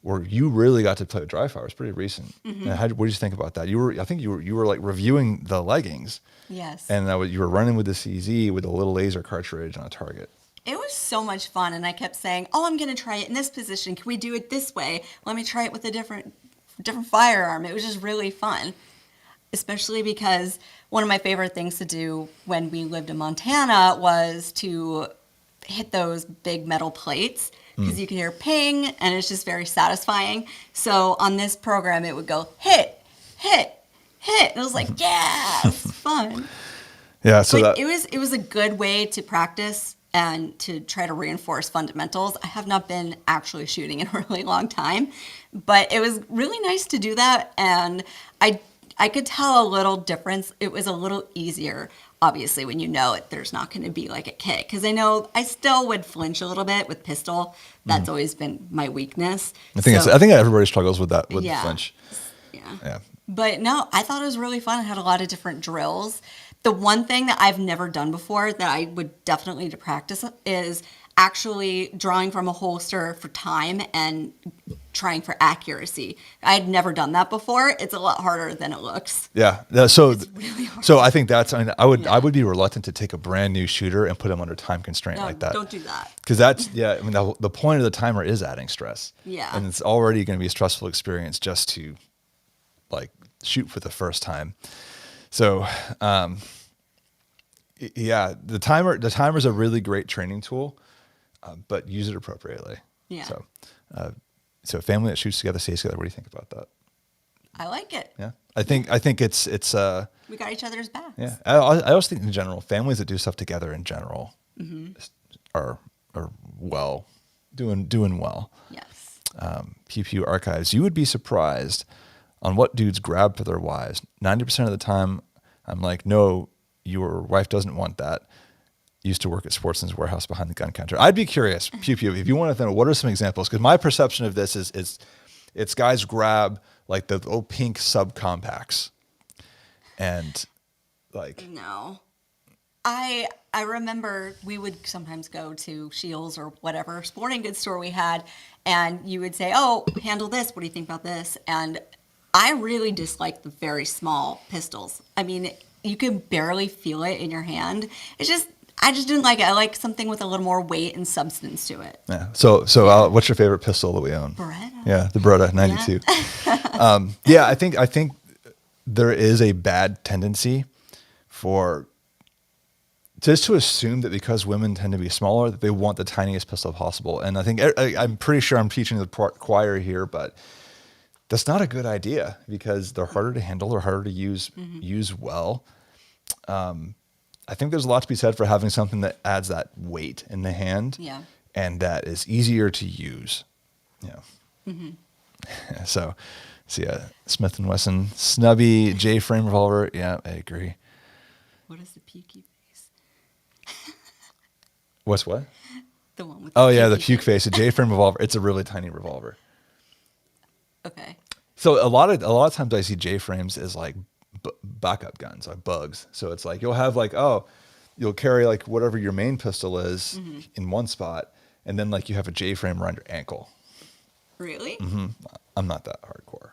where you really got to play with dry fire. It was pretty recent. And what did you think about that? I think you were like reviewing the leggings. Yes. And you were running with the CZ with a little laser cartridge on a target. It was so much fun, and I kept saying, I'm going to try it in this position. Can we do it this way? Let me try it with a different firearm. It was just really fun, especially because one of my favorite things to do when we lived in Montana was to hit those big metal plates because you can hear ping, and it's just very satisfying. So on this program, it would go hit, hit, hit. And I was like, yeah, it's fun. Yeah, so but it was a good way to practice and to try to reinforce fundamentals. I have not been actually shooting in a really long time, but it was really nice to do that. And I could tell a little difference. It was a little easier, obviously, when there's not going to be like a kick. Because I know I still would flinch a little bit with pistol. That's always been my weakness. I think everybody struggles with that, with flinch. Yeah. But no, I thought it was really fun. I had a lot of different drills. The one thing that I've never done before that I would definitely need to practice is actually drawing from a holster for time and trying for accuracy. I had never done that before. It's a lot harder than it looks. Yeah. So it's really hard. So I think I would be reluctant to take a brand new shooter and put him under time constraint like that. Don't do that. Because the point of the timer is adding stress. Yeah. And it's already going to be a stressful experience just to like shoot for the first time. So, the timer is a really great training tool, but use it appropriately. Yeah. So a family that shoots together stays together. What do you think about that? I like it. Yeah. I think it's we got each other's backs. Yeah. I also think in general, families that do stuff together in general are doing well. Yes. PPU Archives. You would be surprised on what dudes grab for their wives. 90% of the time, I'm like, no, your wife doesn't want that, used to work at Sportsman's Warehouse behind the gun counter. I'd be curious, Pew Pew, if you want to know, what are some examples? Because my perception of this is it's guys grab like the old pink subcompacts and like. No. I remember we would sometimes go to Shields or whatever sporting goods store we had, and you would say, oh, handle this. What do you think about this? And I really dislike the very small pistols. I mean, you can barely feel it in your hand. I just didn't like it. I like something with a little more weight and substance to it. Yeah. So what's your favorite pistol that we own? Beretta. Yeah, the Beretta 92. Yeah, I think there is a bad tendency for just to assume that because women tend to be smaller, that they want the tiniest pistol possible. And I think I'm pretty sure I'm teaching the choir here, but that's not a good idea because they're harder to handle, they're harder to use well. I think there's a lot to be said for having something that adds that weight in the hand, and that is easier to use. Yeah. So, yeah, Smith & Wesson snubby J-frame revolver. Yeah, I agree. What is the peaky face? What's what? The one with. The puke face. A J-frame revolver. It's a really tiny revolver. Okay. So a lot of times I see J-frames as like backup guns, like bugs. So it's like you'll have like you'll carry like whatever your main pistol is in one spot, and then like you have a J-frame around your ankle. Really? Mm-hmm. I'm not that hardcore,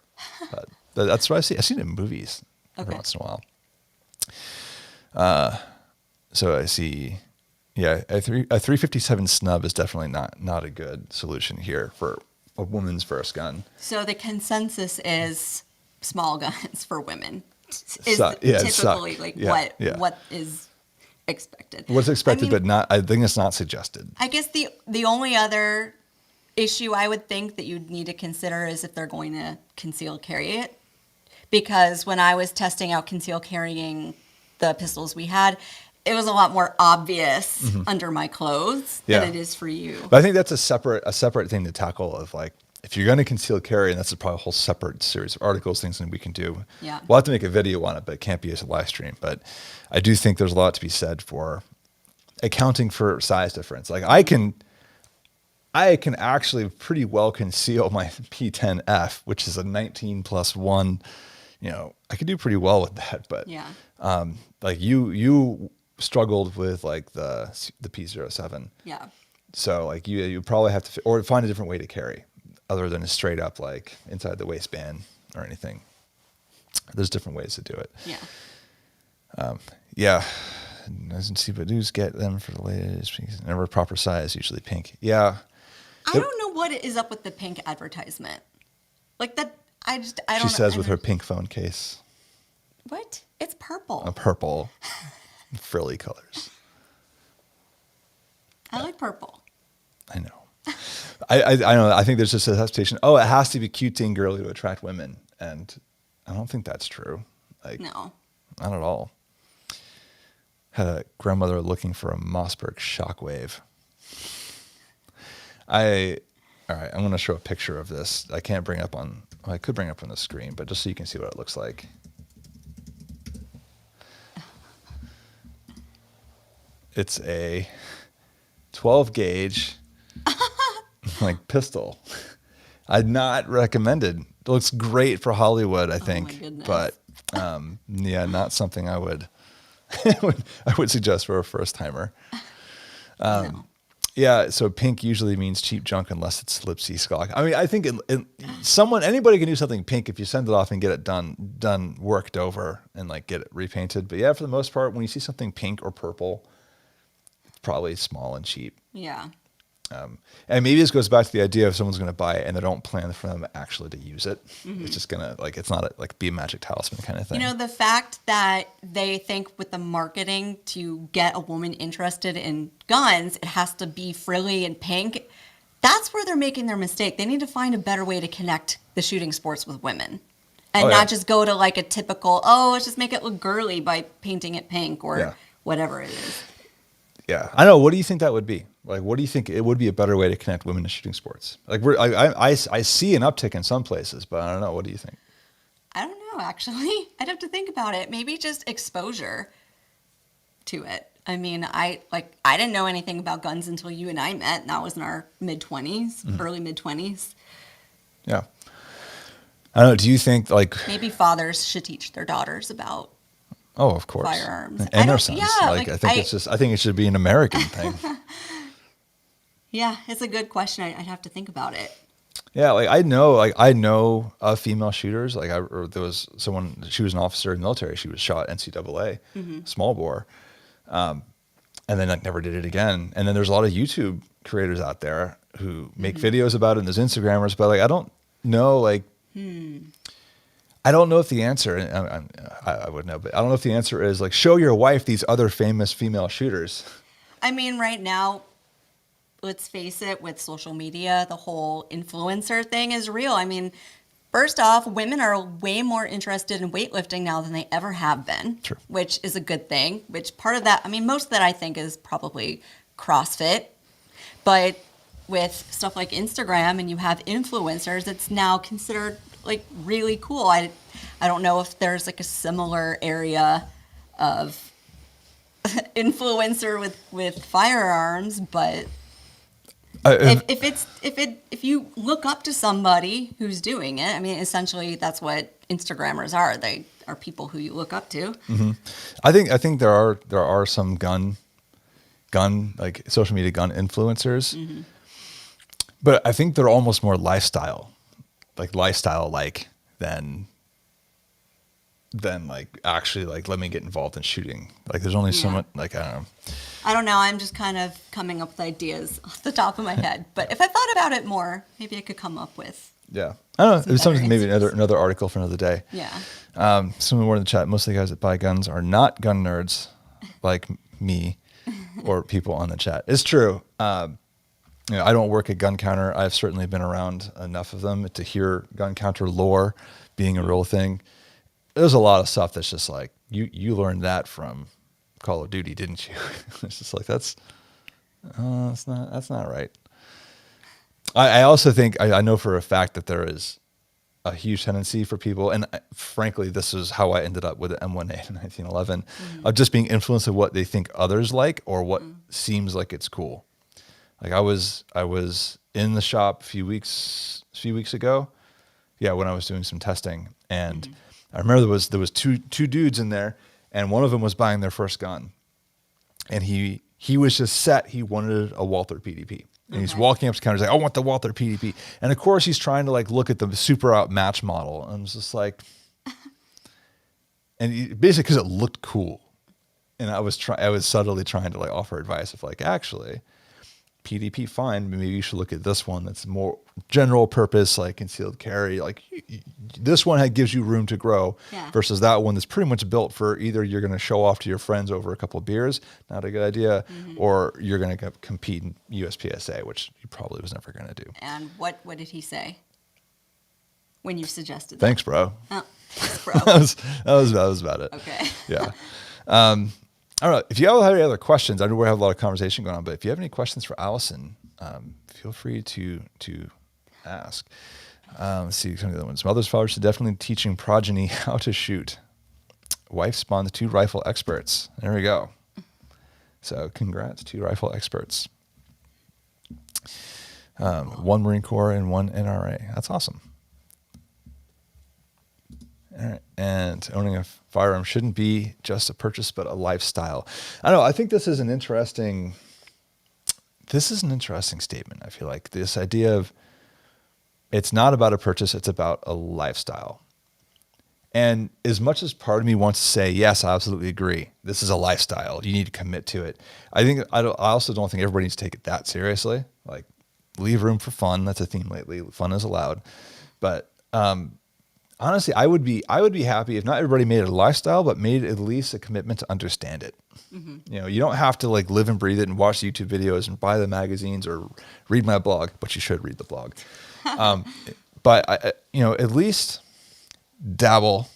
but that's what I see. I see it in movies every once in a while. So I see, a 357 snub is definitely not a good solution here for a woman's first gun. So the consensus is small guns for women is typically what is expected. What's expected, but not. I think it's not suggested. I guess the only other issue I would think that you'd need to consider is if they're going to conceal carry it, because when I was testing out conceal carrying the pistols we had, it was a lot more obvious under my clothes than it is for you. But I think that's a separate thing to tackle of like, if you're going to conceal carry, and that's probably a whole separate series of articles, things that we can do. Yeah. We'll have to make a video on it, but it can't be as a live stream. But I do think there's a lot to be said for accounting for size difference. Like I can actually pretty well conceal my P10F, which is a 19+1. I could do pretty well with that. But like you struggled with like the P07. Yeah. So like you probably have to or find a different way to carry other than a straight up like inside the waistband or anything. There's different ways to do it. Yeah. Doesn't see but dudes get them for the latest. Never proper size, usually pink. Yeah. I don't know what is up with the pink advertisement. Like that, I don't know. She says with her pink phone case. What? It's purple. A purple, frilly colors. I like purple. I know. I don't know. I think there's just a hesitation. Oh, it has to be cute and girly to attract women. And I don't think that's true. Like, no. Not at all. Had a grandmother looking for a Mossberg Shockwave. All right, I'm going to show a picture of this. I can't bring up on, well, I could bring up on the screen, but just so you can see what it looks like. It's a 12 gauge like pistol. I'd not recommended. It looks great for Hollywood, I think, but not something I would I would suggest for a first timer. No. Yeah, so pink usually means cheap junk unless it's Lipsy Sklock. I mean, I think anybody can do something pink if you send it off and get it done, worked over, and like get it repainted. But yeah, for the most part, when you see something pink or purple, it's probably small and cheap. Yeah. And maybe this goes back to the idea of someone's going to buy it and they don't plan for them actually to use it. It's just going to it's not be a magic talisman kind of thing. The fact that they think with the marketing to get a woman interested in guns, it has to be frilly and pink. That's where they're making their mistake. They need to find a better way to connect the shooting sports with women and not just go to like a typical, let's just make it look girly by painting it pink or whatever it is. Yeah, I know. What do you think that would be? Like, what do you think it would be a better way to connect women to shooting sports? Like, I see an uptick in some places, but I don't know. What do you think? I don't know, actually. I'd have to think about it. Maybe just exposure. to it. I mean, I didn't know anything about guns until you and I met, and that was in our mid-20s, early mid-20s. Yeah. I don't know. Do you think like Maybe fathers should teach their daughters about of course, firearms. and their sons? Yeah, like I think I think it should be an American thing. Yeah, it's a good question. I'd have to think about it. Yeah, I know of female shooters. There was someone. She was an officer in the military. She was shot NCAA, small bore, and then never did it again. And then there's a lot of YouTube creators out there who make videos about it. And there's Instagrammers, but I don't know I don't know if the answer. I would know, but I don't know if the answer is show your wife these other famous female shooters. I mean, right now, let's face it, with social media, the whole influencer thing is real. I mean, first off, women are way more interested in weightlifting now than they ever have been, True. Which is a good thing. Which part of that, I mean, most of that I think is probably CrossFit. But with stuff like Instagram and you have influencers, it's now considered really cool. I don't know if there's a similar area of influencer with firearms, but if you look up to somebody who's doing it, I mean, essentially that's what Instagrammers are. They are people who you look up to. Mm-hmm. I think there are some gun social media gun influencers, but I think they're almost more lifestyle than actually let me get involved in shooting. There's only so much I don't know. I'm just kind of coming up with ideas off the top of my head. But if I thought about it more, maybe I could come up with. Yeah, I don't know. There's something, maybe another article for another day. Yeah. Someone more in the chat. Most of the guys that buy guns are not gun nerds like me or people on the chat. It's true. I don't work at gun counter. I've certainly been around enough of them to hear gun counter lore being a real thing. There's a lot of stuff that's just you learned that from Call of Duty, didn't you? It's just that's not right. I also think I know for a fact that there is a huge tendency for people, and frankly, this is how I ended up with an M18 in 1911, of just being influenced by what they think others like or what seems like it's cool. I was in the shop a few weeks ago, when I was doing some testing, and I remember there was two dudes in there, and one of them was buying their first gun, and he was just set. He wanted a Walther PDP, and he's walking up to the counter. He's like, "I want the Walther PDP," and of course he's trying to look at the super outmatch model, and I was just and basically because it looked cool, and I was subtly trying to offer advice of actually. PDP fine, maybe you should look at this one that's more general purpose, concealed carry. This one gives you room to grow versus that one that's pretty much built for either you're going to show off to your friends over a couple of beers, not a good idea, or you're going to compete in USPSA, which you probably was never going to do. And what did he say when you suggested Thanks, bro. Oh, thanks, bro. that was about it. Okay. Yeah. I don't know if you have any other questions. I know we have a lot of conversation going on, but if you have any questions for Allison, feel free to ask. Let's see some of the other ones. Mother's fathers should definitely teaching progeny how to shoot. Wife spawned 2 rifle experts. There we go. So congrats, 2 rifle experts. 1 Marine Corps and 1 NRA. That's awesome. All right. And owning a firearm shouldn't be just a purchase, but a lifestyle. I don't know. I think this is an interesting statement. I feel like this idea of it's not about a purchase, it's about a lifestyle. And as much as part of me wants to say, yes, I absolutely agree. This is a lifestyle. You need to commit to it. I also don't think everybody needs to take it that seriously. Leave room for fun. That's a theme lately. Fun is allowed. But, honestly, I would be happy if not everybody made it a lifestyle, but made at least a commitment to understand it. You don't have to live and breathe it and watch YouTube videos and buy the magazines or read my blog, but you should read the blog. But at least dabble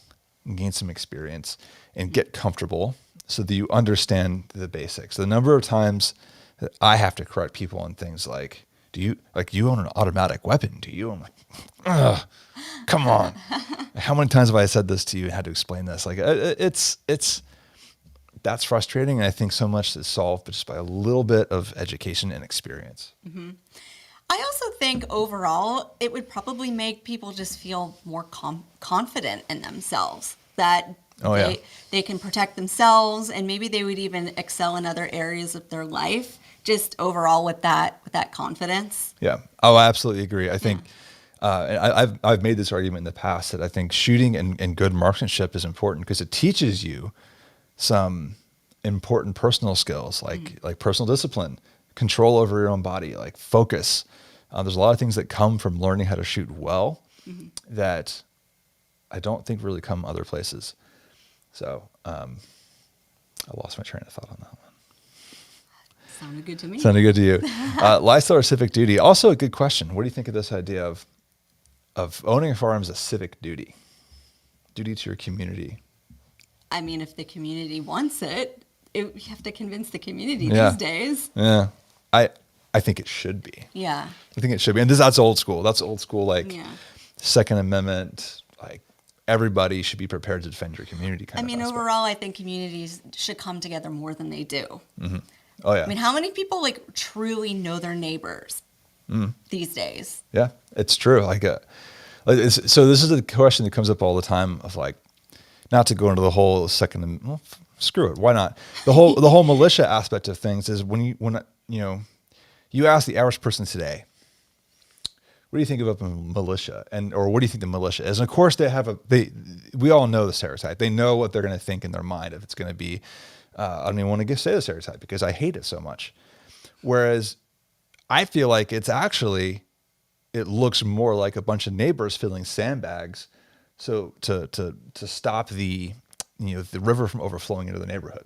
and gain some experience and get comfortable so that you understand the basics. The number of times that I have to correct people on things do you own an automatic weapon? Do you? I'm ugh. Come on. How many times have I said this to you and had to explain this? It's that's frustrating. And I think so much is solved just by a little bit of education and experience. I also think overall, it would probably make people just feel more confident in themselves, that they can protect themselves, and maybe they would even excel in other areas of their life, just overall with that confidence. Yeah. Oh, I absolutely agree. I think, and I've made this argument in the past that I think shooting and good marksmanship is important because it teaches you some important personal skills like personal discipline, control over your own body, like focus. There's a lot of things that come from learning how to shoot well that I don't think really come other places. So I lost my train of thought on that one. Sounded good to me. Sounded good to you. Lifestyle or civic duty? Also a good question. What do you think of this idea of owning a firearm as a civic duty? Duty to your community. I mean, if the community wants it, you have to convince the community these days. Yeah. I think it should be. Yeah. I think it should be. And that's old school. That's old school, like Second Amendment, like everybody should be prepared to defend your community kind of aspect. Overall, I think communities should come together more than they do. Mm-hmm. Oh, yeah. I mean, how many people like truly know their neighbors these days? Yeah, it's true. So this is the question that comes up all the time of like, not to go into the whole screw it. Why not? The whole militia aspect of things is when you ask the average person today, what do you think about a militia, or what do you think the militia is? And of course, we all know the stereotype. They know what they're going to think in their mind if it's going to be. I don't even want to say the stereotype because I hate it so much. Whereas I feel like it looks more like a bunch of neighbors filling sandbags, so to stop the river from overflowing into the neighborhood.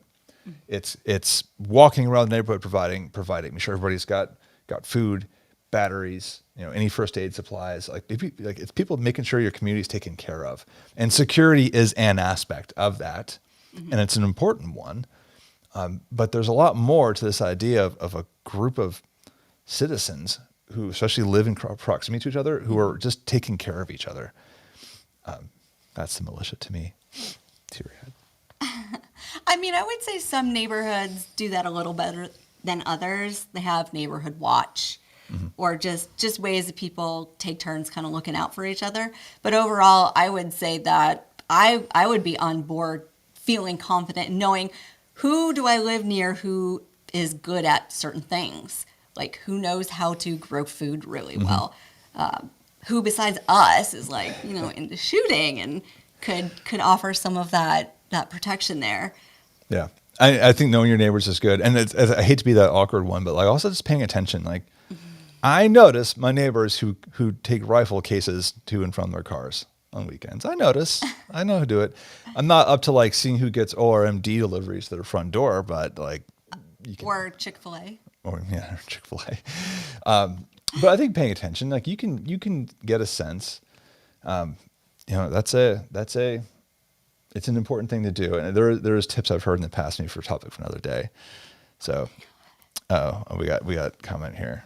It's walking around the neighborhood providing, make sure everybody's got food, batteries, any first aid supplies. It's people making sure your community is taken care of, and security is an aspect of that, and it's an important one. But there's a lot more to this idea of a group of citizens who especially live in proximity to each other, who are just taking care of each other. That's the militia to me. To your head. I mean, I would say some neighborhoods do that a little better than others. They have neighborhood watch or just ways that people take turns kind of looking out for each other. But overall, I would say that I would be on board feeling confident in knowing who do I live near who is good at certain things. Like who knows how to grow food really well. Who besides us is into shooting and could offer some of that protection there. Yeah. I think knowing your neighbors is good. And I hate to be that awkward one, but also just paying attention. I notice my neighbors who take rifle cases to and from their cars on weekends. I notice. I know who do it. I'm not up to seeing who gets ORMD deliveries to their front door, but you can. Or Chick-fil-A. Or Chick-fil-A. But I think paying attention, you can get a sense. It's an important thing to do. And there's tips I've heard in the past, maybe for a topic for another day. So, we got comment here.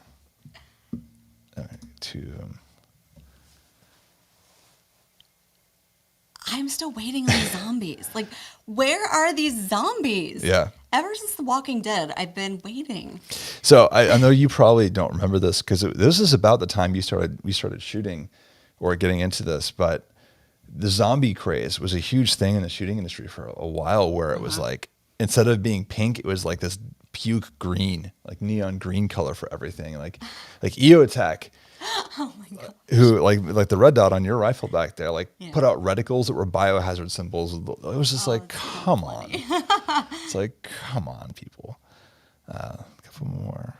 I'm still waiting on the zombies. Where are these zombies? Yeah. Ever since The Walking Dead, I've been waiting. So I know you probably don't remember this because this is about the time we started shooting or getting into this, but the zombie craze was a huge thing in the shooting industry for a while, where it was instead of being pink, it was this puke green, neon green color for everything, like EOTech. Oh my god! Who like the red dot on your rifle back there, put out reticles that were biohazard symbols. It was just come on. It's come on, people. A couple more.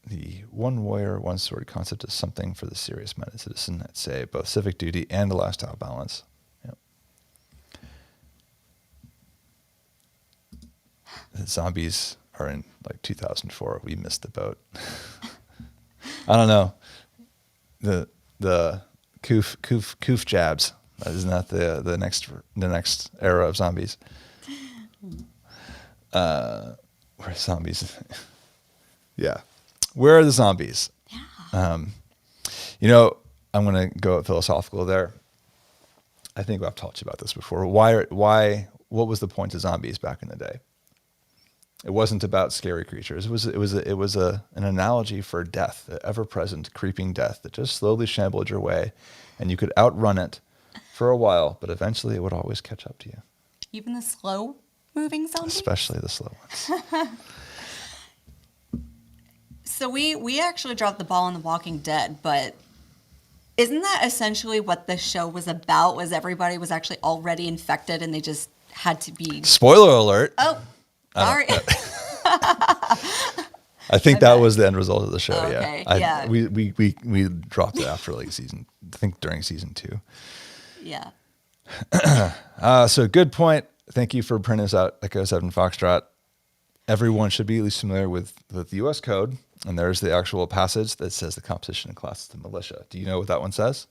The one warrior, one sword concept is something for the serious-minded citizen that say both civic duty and a lifestyle balance. Yep. The zombies are in 2004. We missed the boat. I don't know. The coof jabs. Isn't that the next era of zombies? Where zombies? Yeah. Where are the zombies? Yeah. I'm going to go philosophical there. I think I've talked to you about this before. What was the point of zombies back in the day? It wasn't about scary creatures. It was an analogy for death, the ever-present creeping death that just slowly shambled your way, and you could outrun it for a while, but eventually it would always catch up to you. Even the slow moving zombies? Especially the slow ones. So we actually dropped the ball on The Walking Dead, but isn't that essentially what the show was about? Was everybody was actually already infected and they just had to be... Spoiler alert. Oh, sorry. I think that was the end result of the show. Okay, Yeah. We dropped it after I think during season 2. Yeah. So good point. Thank you for printing this out, Echo 7 Foxtrot. Everyone should be at least familiar with the U.S. code, and there's the actual passage that says the composition and class of the militia. Do you know what that one says?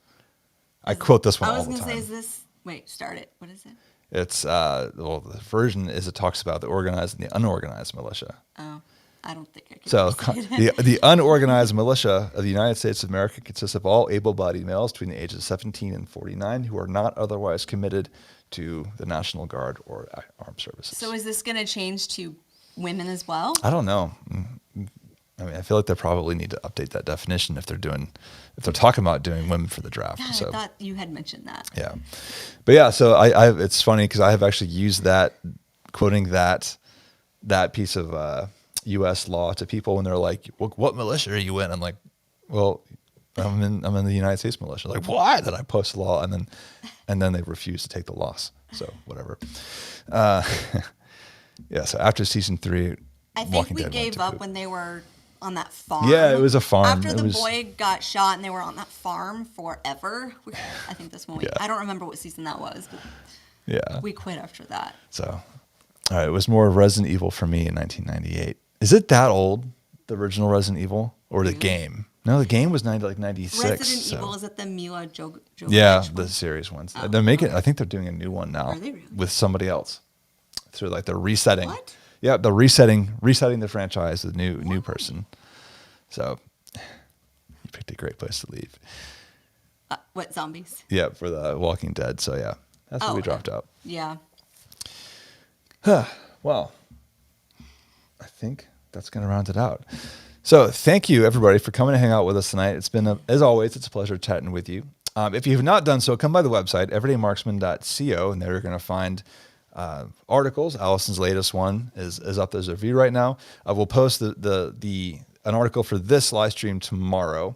I quote this one all the time. I was going to say, wait, start it. What is it? It's, the version is it talks about the organized and the unorganized militia. Oh, I don't think I can. So the unorganized militia of the United States of America consists of all able-bodied males between the ages of 17 and 49 who are not otherwise committed to the National Guard or armed services. So is this going to change to women as well? I don't know. I mean, I feel like they probably need to update that definition if they're talking about doing women for the draft. God, So I thought you had mentioned that. yeah, but yeah. So it's funny because I have actually used that, quoting that piece of U.S. law to people when they're like, "What militia are you in?" I'm like, "Well, I'm in the United States militia." Like, why? Then I post the law, and then they refuse to take the loss. So whatever. Yeah. So after season 3, I think we gave up when they were on that farm. Yeah, it was a farm. After the boy got shot and they were on that farm forever. I think this one I don't remember what season that was, but yeah, we quit after that. So, all right, it was more Resident Evil for me in 1998. Is it that old, the original Resident Evil, or the game? No, the game was 96. Resident Evil, is it the Mila Jovovich Yeah, one? the series ones. They're making. I think they're doing a new one now. Are they really? With somebody else. So like they're resetting. What? Yeah, they're resetting the franchise with new person. So you picked a great place to leave. What, zombies? Yeah, for the Walking Dead. So yeah, that's what we dropped out. Yeah. Well, I think that's going to round it out. So thank you, everybody, for coming to hang out with us tonight. It's been, as always, it's a pleasure chatting with you. If you have not done so, come by the website, everydaymarksman.co, and there you're going to find articles. Allison's latest one is up as a review right now. We'll post an article for this live stream tomorrow.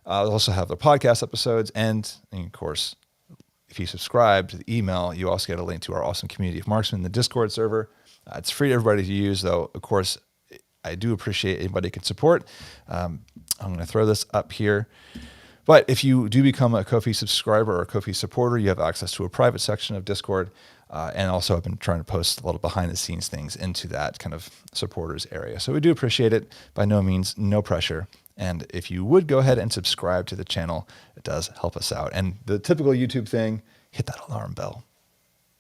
We'll also have the podcast episodes, and of course, if you subscribe to the email, you also get a link to our awesome community of marksmen, the Discord server. It's free to everybody to use, though. Of course, I do appreciate anybody can support. I'm going to throw this up here. But if you do become a Ko-fi subscriber or a Ko-fi supporter, you have access to a private section of Discord. And also I've been trying to post a little behind the scenes things into that kind of supporters area. So we do appreciate it. By no means, no pressure. And if you would go ahead and subscribe to the channel, it does help us out. And the typical YouTube thing, hit that alarm bell.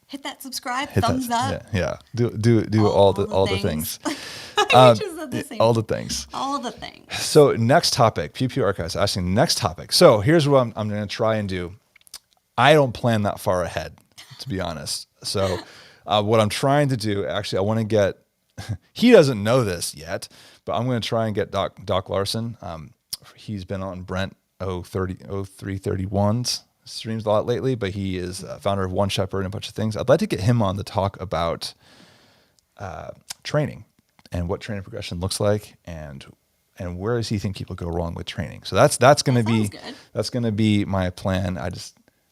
Hit that subscribe, thumbs up. Yeah. Do all the things. All the things. All of the things. So next topic, PPU Archives asking next topic. So here's what I'm going to try and do. I don't plan that far ahead, to be honest. So what I'm trying to do, actually, I want to get, he doesn't know this yet, but I'm going to try and get Doc Larson. He's been on Brent 0331's streams a lot lately, but he is founder of One Shepherd and a bunch of things. I'd like to get him on to talk about training and what training progression looks like, and where does he think people go wrong with training. So that's going to be my plan. I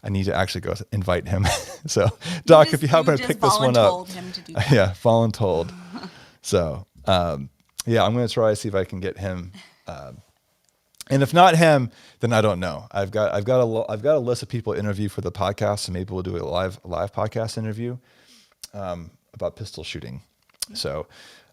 need to actually go invite him. So Doc, if you happen to pick this one up, him to do that. yeah, voluntold. So yeah, I'm going to try to see if I can get him. And if not him, then I don't know. I've got a list of people to interview for the podcast, so maybe we'll do a live podcast interview about pistol shooting. So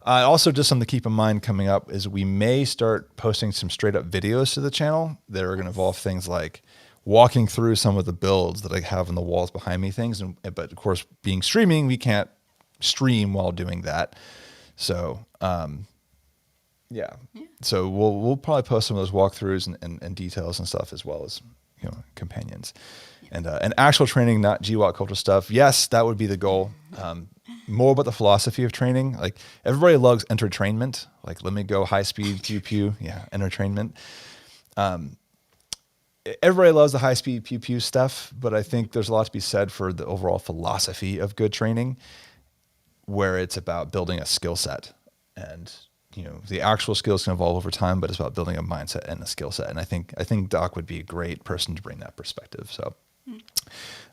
also just something to keep in mind coming up is we may start posting some straight up videos to the channel that are going to involve things like walking through some of the builds that I have on the walls behind me but of course being streaming, we can't stream while doing that. So, yeah. So we'll probably post some of those walkthroughs and details and stuff, as well as companions. And actual training, not GWOT culture stuff. Yes, that would be the goal. More about the philosophy of training. Like everybody loves entertainment. Like let me go high speed pew pew. Yeah, entertainment. Everybody loves the high speed pew pew stuff, but I think there's a lot to be said for the overall philosophy of good training, where it's about building a skill set, and the actual skills can evolve over time, but it's about building a mindset and a skill set. And I think Doc would be a great person to bring that perspective. So,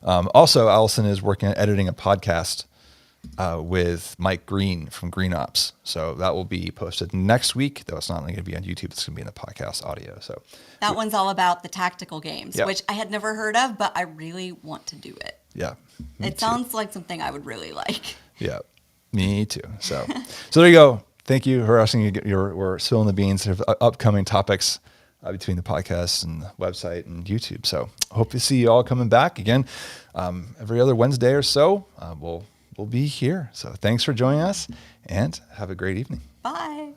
also Allison is working on editing a podcast with Mike Green from Green Ops. So that will be posted next week, though it's not only going to be on YouTube, it's going to be in the podcast audio. So that one's all about the tactical games, Yep. which I had never heard of, but I really want to do it. Yeah. It sounds like something I would really like. Yeah, me too. So there you go. Thank you for asking. We're spilling the beans of upcoming topics between the podcast and the website and YouTube. So hope to see you all coming back again every other Wednesday or so. We'll be here. So thanks for joining us, and have a great evening. Bye.